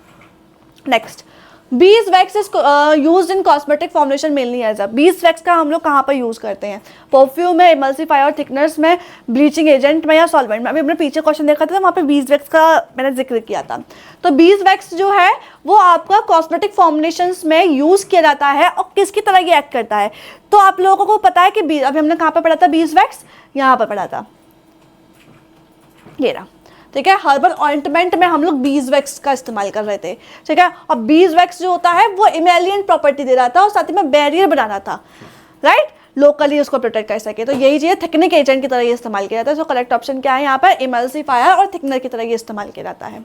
Next, beeswax is use in cosmetic formulation mainly as a, beeswax का हम लोग कहाँ पर यूज़ करते हैं? परफ्यूम में, इमल्सिफायर और थिकनर्स में, ब्लीचिंग एजेंट में या सॉल्वेंट में। अभी हमने पीछे क्वेश्चन देखा था वहाँ पे बीज वैक्स का मैंने जिक्र किया था। तो बीज वैक्स जो है वो आपका कॉस्मेटिक फॉर्मुलेशंस में यूज़ किया जाता है और किसकी तरह ये एक्ट करता है? तो आप लोगों को पता है कि अभी हमने कहाँ पर पढ़ा था बीज वैक्स? यहाँ पर पढ़ा था, ये रहा, ठीक है। हर्बल ऑइंटमेंट में हम लोग बीज वैक्स का इस्तेमाल कर रहे थे, ठीक है। और बीज वैक्स जो होता है वो इमेलियंट प्रॉपर्टी दे रहा था और साथ ही में बैरियर बना रहा था, राइट, लोकली उसको प्रोटेक्ट कर सके। तो यही चीज़ थिकनिंग एजेंट की तरह ये इस्तेमाल किया जाता है। सो करेक्ट ऑप्शन क्या है यहाँ पर? इमल्सिफायर और थिकनर की तरह ये इस्तेमाल किया जाता है।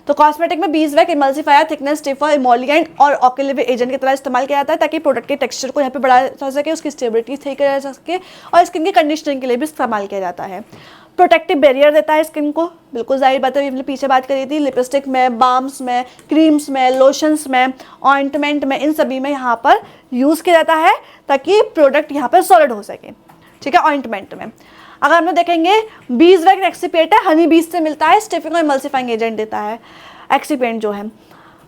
तो कॉस्मेटिक में bees wax, emulsifier, thickness, stiffer, emollient और ऑक्यूलेव एजेंट की तरह इस्तेमाल किया जाता है ताकि प्रोडक्ट के टेक्सचर को यहाँ पे बढ़ाया जा सके, उसकी स्टेबिलिटी सही करा जा सके और स्किन की कंडीशनिंग के लिए भी इस्तेमाल किया जाता है। प्रोटेक्टिव बैरियर देता है स्किन को, बिल्कुल जाहिर बात है, हमने पीछे बात करी थी, लिपस्टिक में, बाम्स में, क्रीम्स में, लोशंस में, ऑइंटमेंट में, इन सभी में यहाँ पर यूज़ किया जाता है ताकि प्रोडक्ट यहाँ पर सॉलिड हो सके, ठीक है। ऑइंटमेंट में अगर हम लोग देखेंगे बीज वैक्स एक्सीपिएंट है, हनी बीज से मिलता है, स्टिफिंग और इमल्सिफाइंग एजेंट देता है एक्सीपिएंट जो है।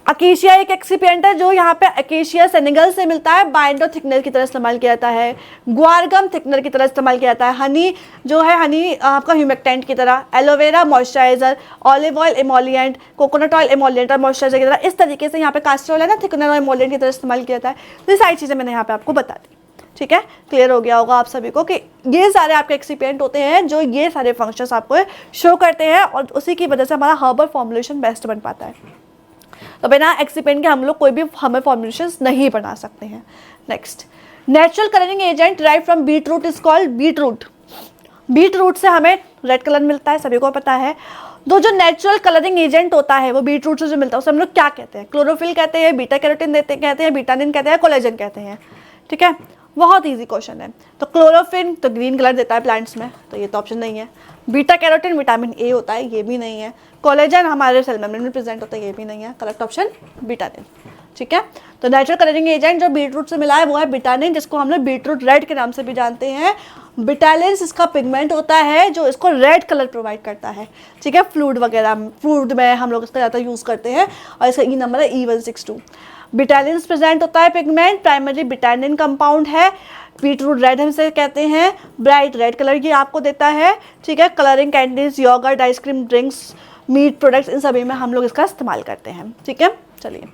अकेशिया एक एक्सीपिएंट है जो यहाँ पे अकेशिया सेनेगल से मिलता है, बाइंड और थिकनर की तरह इस्तेमाल किया जाता है। ग्वारगम थिकनर की तरह इस्तेमाल किया जाता है। हनी जो है, हनी आपका ह्यूमेक्टेंट की तरह। Aloe vera moisturiser, olive oil emollient, coconut oil emollient और मॉइस्चराइजर की तरह। इस तरीके से यहाँ पे कास्टर ऑयल है ना, थिकनर और इमोलिएंट की तरह इस्तेमाल किया जाता है। तो ये सारी चीज़ें मैंने यहाँ पे आपको बता दी, ठीक है। क्लियर हो गया होगा आप सभी को कि ये सारे आपके एक्सीपिएंट होते हैं जो ये सारे फंक्शंस आपको शो करते हैं और उसी की वजह से हमारा हर्बल फॉर्मुलेशन बेस्ट बन पाता है। तो बिना एक्सीपिएंट के हम लोग कोई भी हमें फॉर्मुलेशंस नहीं बना सकते हैं। Next, natural colouring agent derived from beetroot is called beetroot. Beetroot से हमें रेड कलर मिलता है, सभी को पता है। तो जो नेचुरल कलरिंग एजेंट होता है वो बीट रूट से जो मिलता है उसे हम लोग क्या कहते हैं? क्लोरोफिल कहते हैं, बीटा कैरोटीन कहते हैं, बीटानिन कहते हैं, कोलेजन कहते हैं, ठीक है। बहुत इजी क्वेश्चन है। तो क्लोरोफिन तो ग्रीन कलर देता है प्लांट्स में, तो ये तो ऑप्शन नहीं है। बीटा कैरोटीन विटामिन ए होता है, ये भी नहीं है। कोलेजन हमारे सेल मेम्ब्रेन में प्रेजेंट होता है, ये भी नहीं है। करेक्ट ऑप्शन बीटानिन, ठीक है। तो नेचुरल कलरिंग एजेंट जो बीटरूट से मिला है वो है बिटानिन, जिसको हम लोग बीटरूट रेड के नाम से भी जानते हैं। बिटालिन्स इसका पिगमेंट होता है जो इसको रेड कलर प्रोवाइड करता है, ठीक है। फ्लूड वगैरह, फ्लूड में हम लोग इसका ज़्यादा यूज़ करते हैं और इसका ई नंबर है E162। बिटालिन्स प्रेजेंट होता है पिगमेंट, प्राइमरी बिटानिन कंपाउंड है। बीटरूट रेड हम से कहते हैं, ब्राइट रेड कलर की आपको देता है, ठीक है। Colouring candies, yoghurt, ice cream, drinks, meat products, इन सभी में हम लोग इसका इस्तेमाल करते हैं, ठीक है। चलिए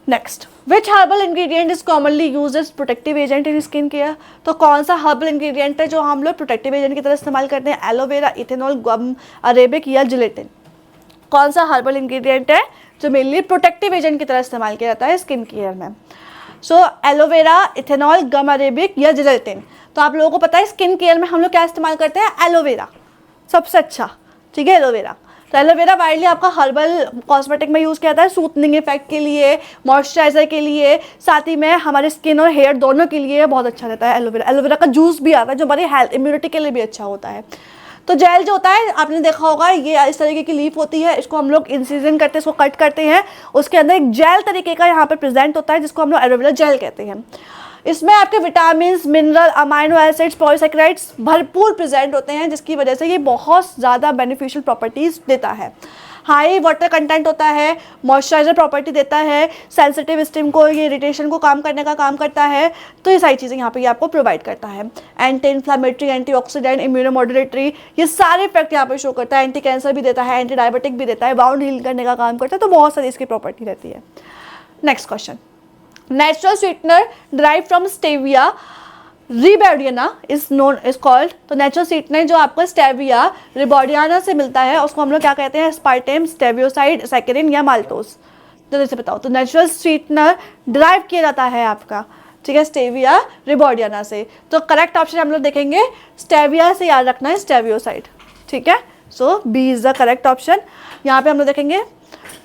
next, which herbal ingredient is commonly use as protective agent in skin care. तो कौन सा हर्बल इंग्रेडिएंट है जो हम लोग प्रोटेक्टिव एजेंट की तरह इस्तेमाल करते हैं? एलोवेरा, इथेनॉल, गम अरेबिक या जिलेटिन। कौन सा हर्बल इंग्रेडिएंट है जो मेनली प्रोटेक्टिव एजेंट की तरह इस्तेमाल किया जाता है स्किन केयर में? सो एलोवेरा, इथेनॉल, गम अरेबिक या जिलेटिन। तो आप लोगों को पता है स्किन केयर में हम लोग क्या इस्तेमाल करते हैं? एलोवेरा सबसे अच्छा, ठीक है, एलोवेरा। तो एलोवेरा वाइडली आपका हर्बल कॉस्मेटिक में यूज़ किया जाता है सूथनिंग इफेक्ट के लिए, मॉइस्चराइजर के लिए, साथ ही में हमारे स्किन और हेयर दोनों के लिए बहुत अच्छा रहता है एलोवेरा। एलोवेरा का जूस भी आता है जो हमारी हेल्थ इम्यूनिटी के लिए भी अच्छा होता है। तो जेल जो होता है आपने देखा होगा, ये इस तरीके की लीफ होती है, इसको हम लोग इंसिजन करते हैं, इसको कट करते हैं, उसके अंदर एक जेल तरीके का यहाँ पर प्रेजेंट होता है जिसको हम लोग एलोवेरा जेल कहते हैं। इसमें आपके vitamin, mineral, amino acids, polysaccharides भरपूर प्रेजेंट होते हैं जिसकी वजह से ये बहुत ज़्यादा बेनिफिशियल प्रॉपर्टीज़ देता है। हाई वाटर कंटेंट होता है, मॉइस्चराइजर प्रॉपर्टी देता है, सेंसिटिव स्किन को, ये इरिटेशन को काम करने का काम करता है। तो ये सारी चीज़ें यहाँ पे ये आपको प्रोवाइड करता है। एंटी इन्फ्लामेटरी, एंटीऑक्सीडेंट, इम्यूनोमॉड्यूलेटरी, ये सारे इफेक्ट यहाँ पे शो करता है। एंटी कैंसर भी देता है, एंटी डायबिटिक भी देता है, बाउंड हील करने का काम करता है। तो बहुत सारी इसकी प्रॉपर्टी रहती है। Next question, natural sweetener drive from stevia rebaudiana is known is called. तो नेचुरल स्वीटनर जो आपको स्टेविया रिबॉर्डियाना से मिलता है उसको हम लोग क्या कहते हैं? स्पार्टेम, स्टेवियोसाइड, सैकरिन या माल्टोस। जल्दी से बताओ। तो नेचुरल स्वीटनर ड्राइव किया जाता है आपका, ठीक है, स्टेविया रिबॉर्डियाना से। तो करेक्ट ऑप्शन हम लोग देखेंगे स्टेविया से याद रखना है स्टेवियोसाइड, ठीक है। So B is the correct option. यहाँ पे हम लोग देखेंगे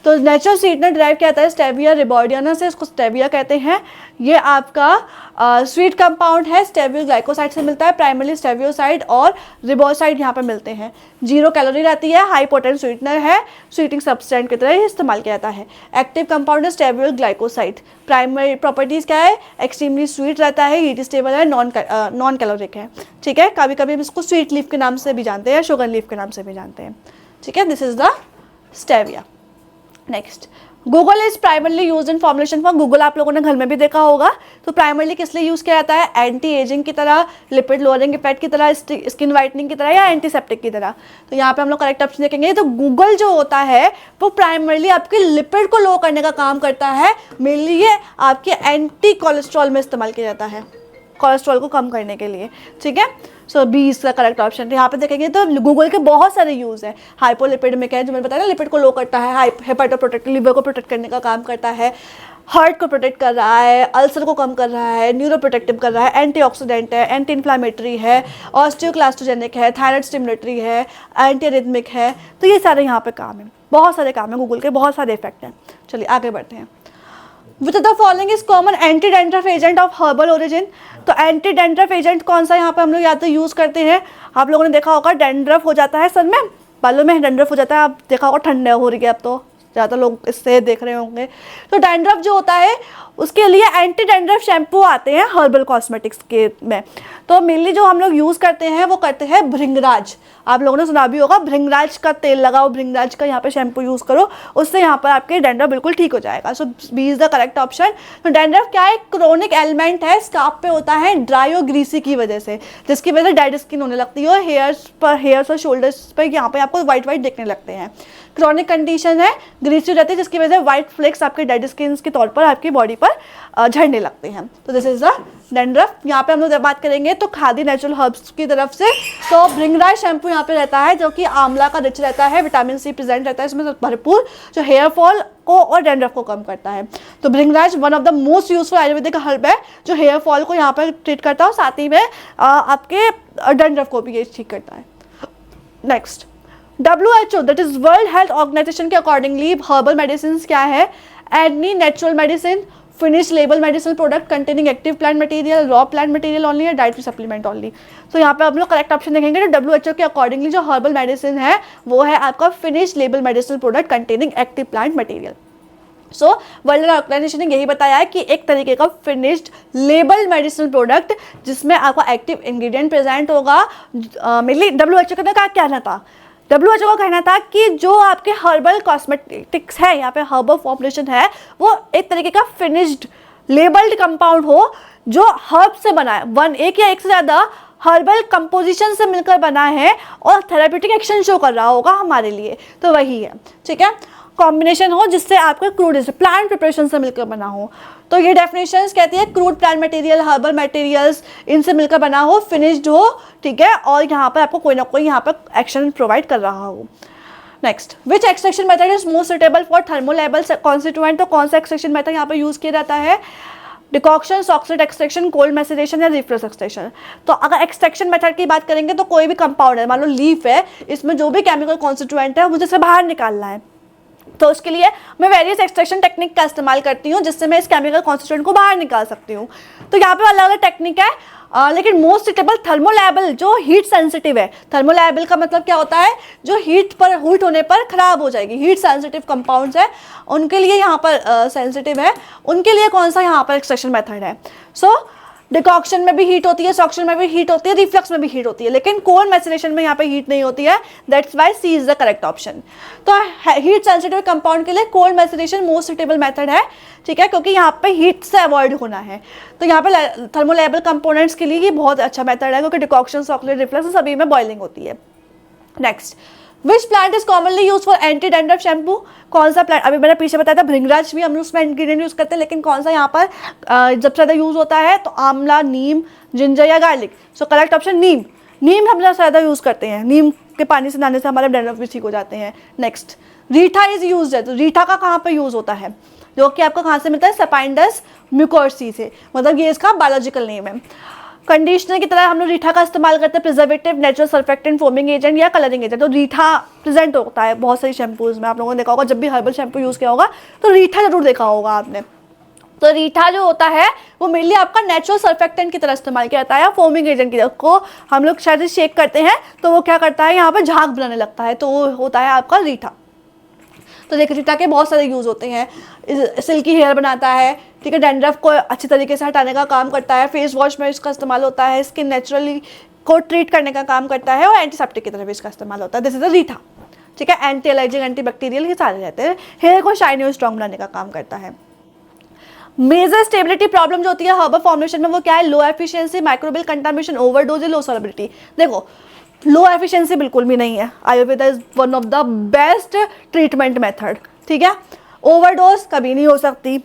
तो नेचुरल स्वीटनर ड्राइव किया जाता है स्टेविया रिबॉर्डियाना से, इसको स्टेविया कहते हैं। ये आपका स्वीट कंपाउंड है, स्टेवियो ग्लाइकोसाइड से मिलता है, प्राइमरली स्टेवियोसाइड और रिबोसाइड यहाँ पे मिलते हैं। 0 कैलोरी रहती है, हाई पोटेंट स्वीटनर है, स्वीटिंग सब्सटेंट की तरह ही इस्तेमाल किया जाता है। एक्टिव कंपाउंड है स्टेवियो ग्लाइकोसाइड। प्राइमरी प्रॉपर्टीज़ क्या है? एक्सट्रीमली स्वीट रहता है, हीट स्टेबल है, नॉन कैलोरिक है, ठीक है। कभी कभी हम इसको स्वीट लीफ के नाम से भी जानते हैं, शुगर लीफ के नाम से भी जानते हैं, ठीक है। This is the stevia. Next, Google is primarily use in formulation for, Google आप लोगों ने घर में भी देखा होगा, तो प्राइमरली किस लिए यूज़ किया जाता है, एंटी एजिंग की तरह, लिपिड लोअरिंग इफेक्ट की तरह, स्किन वाइटनिंग की तरह या एंटीसेप्टिक की तरह। तो यहाँ पे हम लोग करेक्ट ऑप्शन देखेंगे। तो गूगल जो होता है वो प्राइमरली आपके लिपिड को लो करने का काम करता है, मेनली ये आपके एंटी कोलेस्ट्रॉल में इस्तेमाल किया जाता है, कोलेस्ट्रॉल को कम करने के लिए, ठीक है। सो बी इसका करेक्ट ऑप्शन। यहाँ पे देखेंगे तो गूगल के बहुत सारे यूज़ है। हाइपोलिपिडमिक है, जो मैंने बताया ना, लिपिड को लो करता है, हेपेटोप्रोटेक्टिव, लिवर को प्रोटेक्ट करने का काम करता है, हार्ट को प्रोटेक्ट कर रहा है, अल्सर को कम कर रहा है, न्यूरोप्रोटेक्टिव कर रहा है, एंटीऑक्सीडेंट है, एंटी इन्फ्लामेटरी है, ऑस्टियोक्लास्टोजेनिक है, थायराइड स्टिमुलेटरी है, एंटी रिदमिक है। तो ये सारे यहाँ पे काम है, बहुत सारे काम है गूगल के, बहुत सारे इफेक्ट हैं। चलिए आगे बढ़ते हैं। Which the following is common anti dandruff agent of herbal origin. तो एंटी डेंड्रफ एजेंट कौन सा यहाँ पे हम लोग या तो यूज़ करते हैं, आप लोगों ने देखा होगा डेंड्रफ हो जाता है सर में, बालों में डेंड्रफ हो जाता है, आप देखा होगा ठंडे हो रही है अब तो ज़्यादा लोग इससे देख रहे होंगे। तो डेंड्रफ जो होता है उसके लिए एंटी डेंड्रफ शैम्पू आते हैं हर्बल कॉस्मेटिक्स के में। तो मेनली जो हम लोग यूज़ करते हैं वो करते हैं भृंगराज, आप लोगों ने सुना भी होगा, भृंगराज का तेल लगाओ, भृंगराज का यहाँ पे शैम्पू यूज़ करो, उससे यहाँ पर आपके डेंड्रफ बिल्कुल ठीक हो जाएगा। So B is the correct option. तो डेंड्रफ क्या है, क्रोनिक एलिमेंट है, स्काल्प पे होता है ड्राई और ग्रीसी की वजह से, जिसकी वजह से डेड स्किन होने लगती है और हेयर्स और शोल्डर्स पर यहाँ पे आपको वाइट वाइट दिखने लगते हैं। क्रॉनिक कंडीशन है, ग्रीसी रहती है, जिसकी वजह से व्हाइट फ्लेक्स आपके डेड स्किन के तौर पर आपकी बॉडी पर झड़ने लगते हैं। तो दिस इज द डेंड्रफ। यहाँ पे हम लोग जब बात करेंगे तो खादी नेचुरल हर्ब्स की तरफ से, तो भृंगराज शैम्पू यहाँ पे रहता है जो कि आंवला का रिच रहता है, विटामिन सी प्रेजेंट रहता है इसमें भरपूर, जो हेयर फॉल को और डेंड्रफ को कम करता है। तो भृंगराज one of the most useful Ayurvedic herb है जो हेयर फॉल को यहाँ पर ट्रीट करता है और साथ ही में आपके डेंड्रफ को भी ये ठीक करता है। Next, WHO that is World Health Organization के अकॉर्डिंगली हर्बल मेडिसिन क्या है, any natural medicine, finish label medicinal product containing active plant material, raw plant material only या डाइटरी सप्लीमेंट ओनली। तो यहाँ पे हम लोग करेक्ट ऑप्शन देखेंगे। तो WHO के अकॉर्डिंगली जो हर्बल मेडिसिन है वो है आपका finish label medicinal product containing active plant material. So World Health Organization ने यही बताया है कि एक तरीके का फिनिश्ड लेबल मेडिसिनल प्रोडक्ट जिसमें आपका एक्टिव इंग्रेडिएंट प्रेजेंट होगा। मेनली WHO का क्या कहना था, WHO का कहना था कि जो आपके हर्बल कॉस्मेटिक्स है, यहाँ पे हर्बल फॉर्मुलेशन है, वो एक तरीके का फिनिश्ड लेबल्ड कंपाउंड हो जो हर्ब से बना है, एक या एक से ज़्यादा हर्बल कंपोजिशन से मिलकर बना है और थेराप्यूटिक एक्शन शो कर रहा होगा हमारे लिए, तो वही है, ठीक है। कॉम्बिनेशन हो जिससे आपका क्रूड प्लांट प्रिपरेशन से मिलकर बना हो। तो ये डेफिनेशंस कहती है crude plant material, herbal materials इनसे मिलकर बना हो, फिनिश्ड हो, ठीक है, और यहाँ पर आपको कोई ना कोई यहाँ पर एक्शन प्रोवाइड कर रहा हो। Next, which extraction method is most suitable for thermolabile constituent. तो कौन सा एक्सट्रैक्शन मेथड यहाँ पर यूज़ किया जाता है, डिकॉक्शन, सॉक्सेट एक्सट्रैक्शन, कोल्ड मैसेरेशन या रिफ्रेश एक्सट्रैक्शन। तो अगर एक्सट्रैक्शन मेथड की बात करेंगे तो कोई भी कंपाउंड है, मान लो लीफ है, इसमें जो भी केमिकल कॉन्स्टिट्यूएंट है मुझे इसे बाहर निकालना है, तो उसके लिए मैं वेरियस एक्सट्रैक्शन टेक्निक का इस्तेमाल करती हूँ जिससे मैं इस केमिकल कॉन्स्टिट्यूएंट को बाहर निकाल सकती हूँ। तो यहाँ पे अलग अलग टेक्निक है, लेकिन मोस्ट सुटेबल थर्मोलेबल जो हीट सेंसिटिव है। थर्मोलेबल का मतलब क्या होता है, जो हीट होने पर खराब हो जाएगी, हीट सेंसिटिव कंपाउंड्स है उनके लिए यहाँ पर सेंसिटिव है, उनके लिए कौन सा यहाँ पर एक्सट्रैक्शन मेथड है। सो डिकॉक्शन में भी हीट होती है, सॉक्शन में भी हीट होती है, रिफ्लक्स में भी हीट होती है, लेकिन कोल्ड मैसेरेशन में यहाँ पे हीट नहीं होती है। That's why C is the correct option. तो हीट सेंसिटिव कंपाउंड के लिए cold maceration most suitable method है, ठीक है, क्योंकि यहाँ पे हीट से अवॉइड होना है। तो यहाँ पे थर्मोलेबल कंपोनेंट्स के लिए ये बहुत अच्छा मेथड है क्योंकि डिकॉक्शन, सॉक्लेट, रिफ्लक्स सभी में बॉइलिंग होती है। Next, which plant is commonly use for anti dandruff shampoo. कौन सा प्लांट, अभी मैंने पीछे बताया था भृंगराज भी हम लोग उसमें इंग्रेडिएंट यूज करते हैं, लेकिन कौन सा यहाँ पर सबसे ज़्यादा यूज होता है, तो आंवला, नीम, जिंजर या गार्लिक। सो करेक्ट ऑप्शन नीम। नीम हम ज़्यादा यूज करते हैं, नीम के पानी से नहाने से हमारे डेंड्रफ भी ठीक हो जाते हैं। नेक्स्ट, रीठा इज यूज है। तो रीठा का कहाँ पर यूज होता है, जो कि आपको कहाँ से मिलता है, सपाइंडस म्यूकोर्सी से, मतलब ये इसका बायोलॉजिकल नेम है। कंडीशनर की तरह हम लोग रीठा का इस्तेमाल करते हैं, preservative, natural surfactant, foaming agent या कलरिंग एजेंट। तो रीठा प्रेजेंट होता है बहुत सारी शैम्पूज में, आप लोगों ने देखा होगा, जब भी हर्बल शैम्पू यूज़ किया होगा तो रीठा जरूर देखा होगा आपने। तो रीठा जो होता है वो मेनली आपका नेचुरल सर्फेक्टेंट की तरह इस्तेमाल किया जाता है, या फोमिंग एजेंट की तरह को हम लोग शायद शेक करते हैं तो वो क्या करता है, यहाँ पर झाग बनाने लगता है, तो वो होता है आपका रीठा। तो देखिए रीठा के बहुत सारे यूज़ होते हैं, सिल्की हेयर बनाता है, ठीक है, डेंड्रफ को अच्छी तरीके से हटाने का काम करता है, फेस वॉश में इसका इस्तेमाल होता है, स्किन नेचुरली को ट्रीट करने का काम करता है और एंटीसेप्टिक की तरह भी इसका इस्तेमाल होता है। दिस इज अ रीठा, ठीक है, एंटी एलर्जिक, एंटी बैक्टीरियल, ये सारे रहते हैं। हेयर को शाइनी और स्ट्रॉन्ग बनाने का काम करता है। मेजर स्टेबिलिटी प्रॉब्लम जो होती है हर्बल फॉर्मुलेशन में वो क्या है? Low efficiency, microbial contamination, overdose, low solubility. देखो लो एफिशिएंसी बिल्कुल भी नहीं है, Ayurveda is one of the best treatment method, ठीक है। ओवरडोज कभी नहीं हो सकती।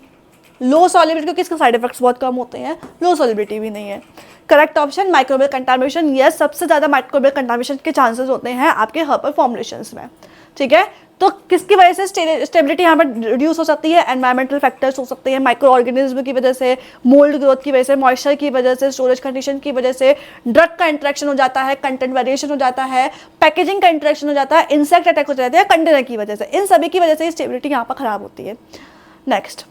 लो सॉलिबिलिटी, क्योंकि इसके साइड इफेक्ट्स बहुत कम होते हैं, लो सॉलिबिलिटी भी नहीं है। Correct option microbial contamination, yes, सबसे ज़्यादा माइक्रोबियल कंटामिनेशन के चांसेस होते हैं आपके हर्बल फॉर्मुलेशंस में, ठीक है। तो किसकी वजह से स्टेबिलिटी यहाँ पर रिड्यूस हो सकती है? एनवायरमेंटल फैक्टर्स हो सकते हैं, माइक्रो ऑर्गेनिज्म की वजह से, मोल्ड ग्रोथ की वजह से, मॉइस्चर की वजह से, स्टोरेज कंडीशन की वजह से, ड्रग का इंटरेक्शन हो जाता है, कंटेंट वेरिएशन हो जाता है, पैकेजिंग का इंटरेक्शन हो जाता है, इंसेक्ट अटैक हो जाता है कंटेनर की वजह से। इन सभी की वजह से स्टेबिलिटी यहाँ पर खराब होती है। नेक्स्ट,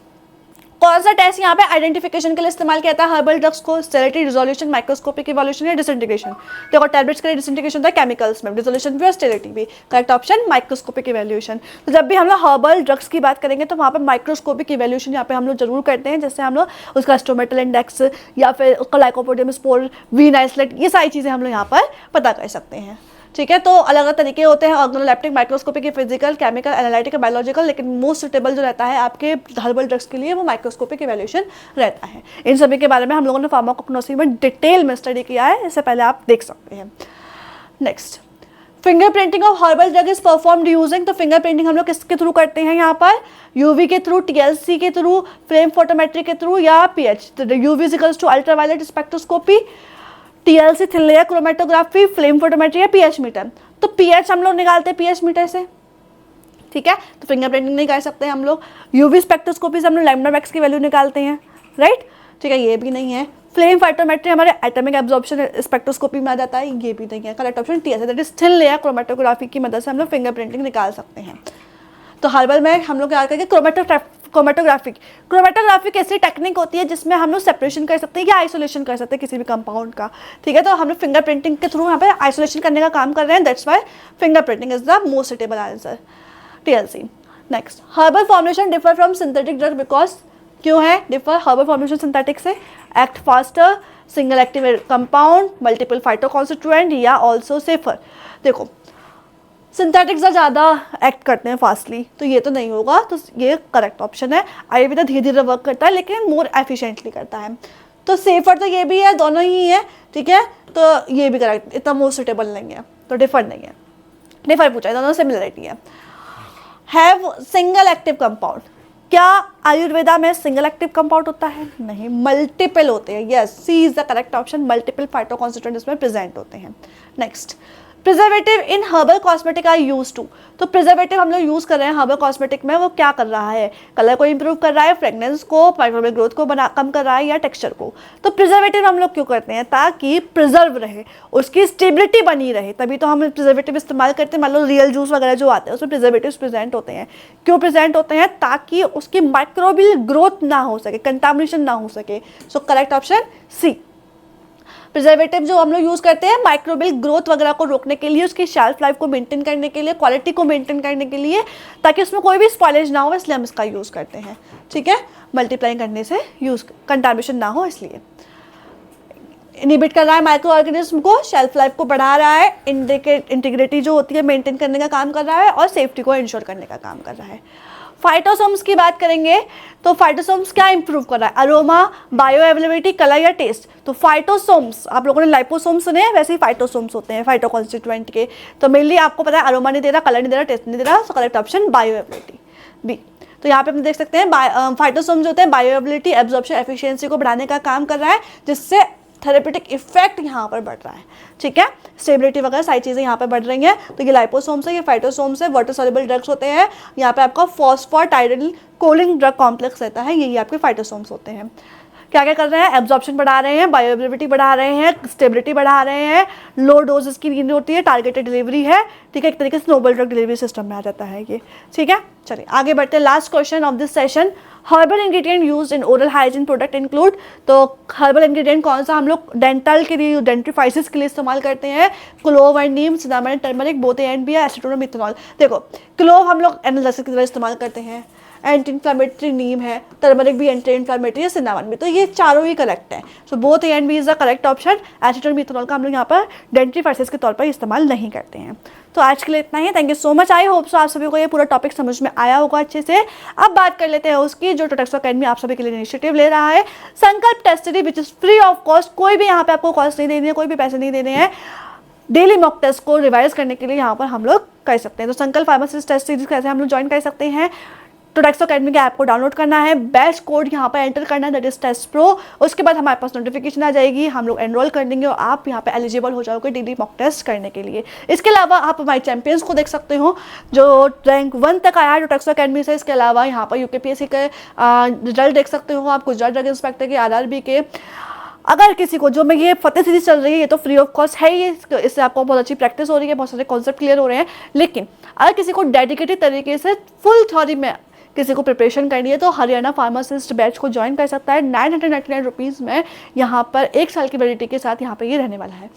कौन सा टेस्ट यहाँ पे आइडेंटिफिकेशन के लिए इस्तेमाल किया था हर्बल ड्रग्स को? स्टेरिलिटी, रिजोल्यूशन, माइक्रोस्कोपिक इवोल्यूशन या डिसइंटीग्रेशन? देखो टैबलेट्स के लिए डिसइंटीग्रेशन होता है केमिकल्स में, डिसोल्यूशन भी और स्टेरिलिटी भी। Correct option microscopic evolution. तो जब भी हम लोग हर्बल ड्रग्स की बात करेंगे तो वहाँ पर माइक्रोस्कोपिक इवोल्यूशन यहाँ पे हम लोग जरूर करते हैं, जैसे हम लोग उसका स्टोमेटल इंडेक्स या फिर उसका लाइकोपोडियम स्पोर, वीन आइसोलेट, ये सारी चीज़ें हम लोग यहाँ पर पता कर सकते हैं, ठीक है। तो अलग अलग तरीके होते हैं, organoleptic, microscopic, physical, chemical, analytical, biological, लेकिन मोस्ट सुटेबल जो रहता है आपके हर्बल ड्रग्स के लिए वो माइक्रोस्कोपिक इवैल्यूएशन रहता है। इन सभी के बारे में हम लोगों ने फार्माकोग्नोसी में डिटेल में स्टडी किया है, इससे पहले आप देख सकते हैं। Next, fingerprinting of herbal drug is performed using, तो फिंगरप्रिंटिंग हम लोग किसके थ्रू करते हैं यहाँ पर? यूवी के थ्रू, टीएलसी के थ्रू, फ्लेम फोटोमेट्री के थ्रू या pH. UV is equals to ultraviolet spectroscopy, TLC thin layer chromatography, flame photometry या पीएच मीटर। तो पीएच हम लोग निकालते हैं पीएच मीटर से, ठीक है। तो फिंगरप्रिंटिंग नहीं कर सकते हम लोग। यूवी स्पेक्ट्रोस्कोपी से हम लोग लैम्डा मैक्स की वैल्यू निकालते हैं, राइट, ठीक है, ये भी नहीं है। फ्लेम फाइटोमेट्री हमारे एटॉमिक एब्जॉर्प्शन स्पेक्ट्रोस्कोपी में आ जाता है, ये भी नहीं है। Correct option TLC, that is thin layer chromatography की मदद से हम लोग फिंगरप्रिंटिंग निकाल सकते हैं। तो हर्बल में हम लोग क्या करेंगे? क्रोमेटोग्राफी कैसी टेक्निक होती है जिसमें हम लोग सेपरेशन कर सकते हैं या आइसोलेशन कर सकते हैं किसी भी कंपाउंड का, ठीक है। तो हम लोग फिंगरप्रिंटिंग के थ्रू यहाँ पे आइसोलेशन करने का काम कर रहे हैं, that's why fingerprinting is the most suitable answer, TLC. Next, herbal formulation differ from synthetic drug because, क्यों है डिफर हर्बल फॉर्मुलेशन सिंथेटिक से? Act faster, single active compound, multiple phytoconstituent या ऑल्सो सेफर। देखो सिंथेटिक्स ज़्यादा act करते हैं fastly, तो ये तो नहीं होगा, तो ये करेक्ट ऑप्शन है। आयुर्वेदा धीरे धीरे वर्क करता है लेकिन मोर एफिशिएंटली करता है। तो सेफर तो ये भी है, दोनों ही है, ठीक है। तो ये भी करेक्ट, इतना मोर सुटेबल नहीं है, तो डिफर नहीं है। डिफर पूछा है, दोनों सिमिलरिटी है। हैव सिंगल एक्टिव कंपाउंड, क्या आयुर्वेदा में सिंगल एक्टिव कंपाउंड होता है? नहीं, मल्टीपल होते हैं। Yes, C is the correct option, multiple phytoconstituent इसमें प्रेजेंट होते हैं। Next, preservative in herbal cosmetic are use to, तो प्रिजर्वेटिव हम लोग यूज कर रहे हैं हर्बल कॉस्मेटिक में, वो क्या कर रहा है? कलर को इंप्रूव कर रहा है, फ्रेगनेंस को, माइक्रोबियल ग्रोथ को कम कर रहा है या टेक्सचर को। तो प्रिजर्वेटिव हम लोग क्यों करते हैं? ताकि प्रिजर्व रहे, उसकी स्टेबिलिटी बनी रहे, तभी तो हम प्रिजर्वेटिव इस्तेमाल करते हैं। मान लो रियल जूस वगैरह जो आते हैं उसमें प्रिजर्वेटिव प्रेजेंट होते हैं, क्यों प्रेजेंट होते हैं? ताकि उसकी माइक्रोबियल ग्रोथ ना हो सके, कंटामिनेशन ना हो सके। So correct option C. Preservative जो हम लोग यूज़ करते हैं माइक्रोबियल ग्रोथ वगैरह को रोकने के लिए, उसकी शेल्फ लाइफ को मेंटेन करने के लिए, क्वालिटी को मेंटेन करने के लिए, ताकि उसमें कोई भी स्पॉइलेज ना हो, इसलिए हम इसका यूज़ करते हैं, ठीक है। मल्टीप्लाई करने से यूज़ कंटामिनेशन ना हो इसलिए। इनहिबिट कर रहा है माइक्रो ऑर्गेनिज्म को, शेल्फ लाइफ को बढ़ा रहा है, इंटीग्रिटी जो होती है मेंटेन करने का काम कर रहा है, और सेफ्टी को इंश्योर करने का काम कर रहा है। फाइटोसोम्स की बात करेंगे तो फाइटोसोम्स क्या इंप्रूव कर रहा है? अरोमा, बायो अवेलेबिलिटी, कलर या टेस्ट। तो फाइटोसोम्स, आप लोगों ने लाइपोसोम्स सुने हैं, वैसे ही फाइटोसोम्स होते हैं फाइटोकॉन्स्टिट्यूएंट के। तो मेनली आपको पता है अरोमा नहीं दे रहा, कलर नहीं दे रहा, टेस्ट नहीं दे रहा, so correct option bioavailability B. तो यहाँ पे हम देख सकते हैं फाइटोसोम्स जो होते हैं बायो अवेलेबिलिटी, एब्जॉर्प्शन एफिशिएंसी को बढ़ाने का काम कर रहा है, जिससे थेरेपेटिक इफेक्ट यहाँ पर बढ़ रहा है, ठीक है। स्टेबिलिटी वगैरह सारी चीज़ें यहाँ पर बढ़ रही हैं। तो ये लाइपोसोम्स है, ये फाइटोसोम्स है, वाटर सॉल्युबल ड्रग्स होते हैं। यहाँ पे आपका फॉस्फोटाइडिल कोलिंग ड्रग कॉम्प्लेक्स रहता है, यही आपके फाइटोसोम्स होते हैं। क्या क्या कर रहे हैं? एब्जॉर्प्शन बढ़ा रहे हैं, बायो अवेलेबिलिटी बढ़ा रहे हैं, स्टेबिलिटी बढ़ा रहे हैं, लो डोजेस की नीड होती है, टारगेटेड डिलीवरी है, ठीक है। एक तरीके से नोबल ड्रग डिलीवरी सिस्टम में आ जाता है ये, ठीक है। चलिए आगे बढ़ते हैं। Last question of this session, herbal ingredient used in oral hygiene product include. तो हर्बल इंग्रेडिएंट कौन सा हम लोग डेंटल के लिए, डेंटिफाइसिस के लिए इस्तेमाल करते हैं? Clove and Neem, cinnamon, turmeric, both and भी, एसीटोन, मिथेनॉल। देखो क्लोव हम लोग एनालिसिस की तरह इस्तेमाल करते हैं, एंटी इन्फ्लामेटरी नीम है, टर्मरिक भी एंटी इन्फ्लामेटरी है, सिनामन भी, तो ये चारों ही करेक्ट है। So both A and B is the correct option. Acetone methanol का हम लोग यहाँ पर डेंटिफाइसिस के तौर पर इस्तेमाल नहीं करते हैं। तो आज के लिए इतना ही। Thank you so much. I hope so आप सभी को ये पूरा टॉपिक समझ में आया होगा अच्छे से। अब बात कर लेते हैं उसकी, जो टोटक्सो अकेडमी आप सभी के लिए इनिशिएटिव ले रहा है, Sankalp test series, which is free of cost. कोई भी यहाँ पे आपको कॉस्ट नहीं देनी है, कोई भी पैसे नहीं देने हैं। डेली मॉक टेस्ट को रिवाइज करने के लिए यहाँ पर हम लोग कर सकते हैं। तो संकल्प फार्मासिस्ट टेस्ट सीरीज कैसे हम लोग ज्वाइन कर सकते हैं, टोटक्सो अकेडमी के ऐप को डाउनलोड करना है, बैच कोड यहाँ पर एंटर करना है, दैट इज टेस्ट प्रो। उसके बाद हमारे पास नोटिफिकेशन आ जाएगी, हम लोग एनरोल कर देंगे और आप यहाँ पे एलिजिबल हो जाओगे डेली मॉक टेस्ट करने के लिए। इसके अलावा आप हमारे चैंपियंस को देख सकते हो जो रैंक 1 तक आया है टोटक्सो अकेडमी से। इसके अलावा यहाँ पर यूकेपीएससी के रिजल्ट देख सकते हो आप, गुजरात ड्रग इंस्पेक्टर के, आरआरबी के। अगर किसी को, जो मैं ये फतेह सीरीज चल रही है, ये तो फ्री ऑफ कॉस्ट है, ये इससे आपको बहुत अच्छी प्रैक्टिस हो रही है, बहुत सारे कॉन्सेप्ट क्लियर हो रहे हैं। लेकिन अगर किसी को डेडिकेटेड तरीके से फुल थ्योरी में किसी को प्रिपरेशन करनी है तो हरियाणा फार्मासिस्ट बैच को ज्वाइन कर सकता है। 999 रुपीज़ में यहाँ पर 1 साल की वैलिडिटी के साथ यहाँ पर ये रहने वाला है।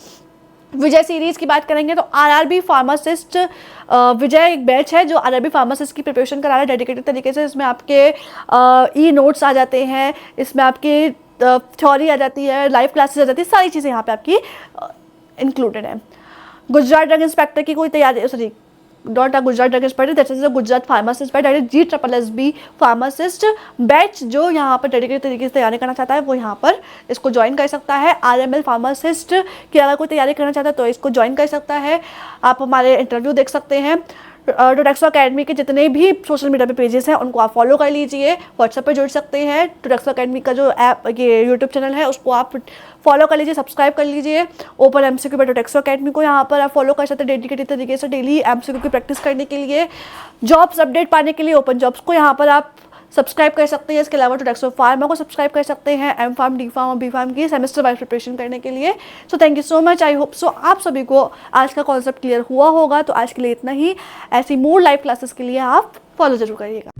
विजय सीरीज़ की बात करेंगे तो आरआरबी फार्मासिस्ट विजय एक बैच है जो आरआरबी फार्मासिस्ट की प्रिपरेशन करा रहा है डेडिकेटेड तरीके से। इसमें आपके ई नोट्स आ जाते हैं, इसमें आपकी थ्योरी आ जाती है, लाइव क्लासेस आ जाती है, सारी चीज़ें यहाँ पे आपकी इंक्लूडेड है। गुजरात ड्रग इंस्पेक्टर की कोई तैयारी, sorry dot Gujarat drug inspector, that is Gujarat pharmacist batch, that is GSSB pharmacist batch. जो यहाँ पर डेडिकेटेड तरीके से तैयारी करना चाहता है वो यहाँ पर इसको ज्वाइन कर सकता है। RML फार्मासिस्ट की अगर कोई तैयारी करना चाहता है तो इसको ज्वाइन कर सकता है। आप हमारे इंटरव्यू देख सकते हैं। टोटक्सो अकेडमी के जितने भी सोशल मीडिया पे पेजेस हैं उनको आप फॉलो कर लीजिए, व्हाट्सएप पे जुड़ सकते हैं। टोटक्सो अकेडमी का जो ऐप, ये यूट्यूब चैनल है, उसको आप फॉलो कर लीजिए, सब्सक्राइब कर लीजिए। ओपन MCQ पे टोटक्सो अकेडमी को यहाँ पर आप फॉलो कर सकते हैं डेडिकेटेड तरीके से डेली MCQ की प्रैक्टिस करने के लिए। जॉब्स अपडेट पाने के लिए ओपन जॉब्स को यहाँ पर आप सब्सक्राइब कर सकते हैं। इसके अलावा टोटक्सो फार्मा को सब्सक्राइब कर सकते हैं, M.Pharm, D.Pharm और B.Pharm की सेमेस्टर वाइज प्रिपरेशन करने के लिए। So thank you so much. I hope so आप सभी को आज का कॉन्सेप्ट क्लियर हुआ होगा। तो आज के लिए इतना ही। ऐसी मोर लाइव क्लासेस के लिए आप फॉलो जरूर करिएगा।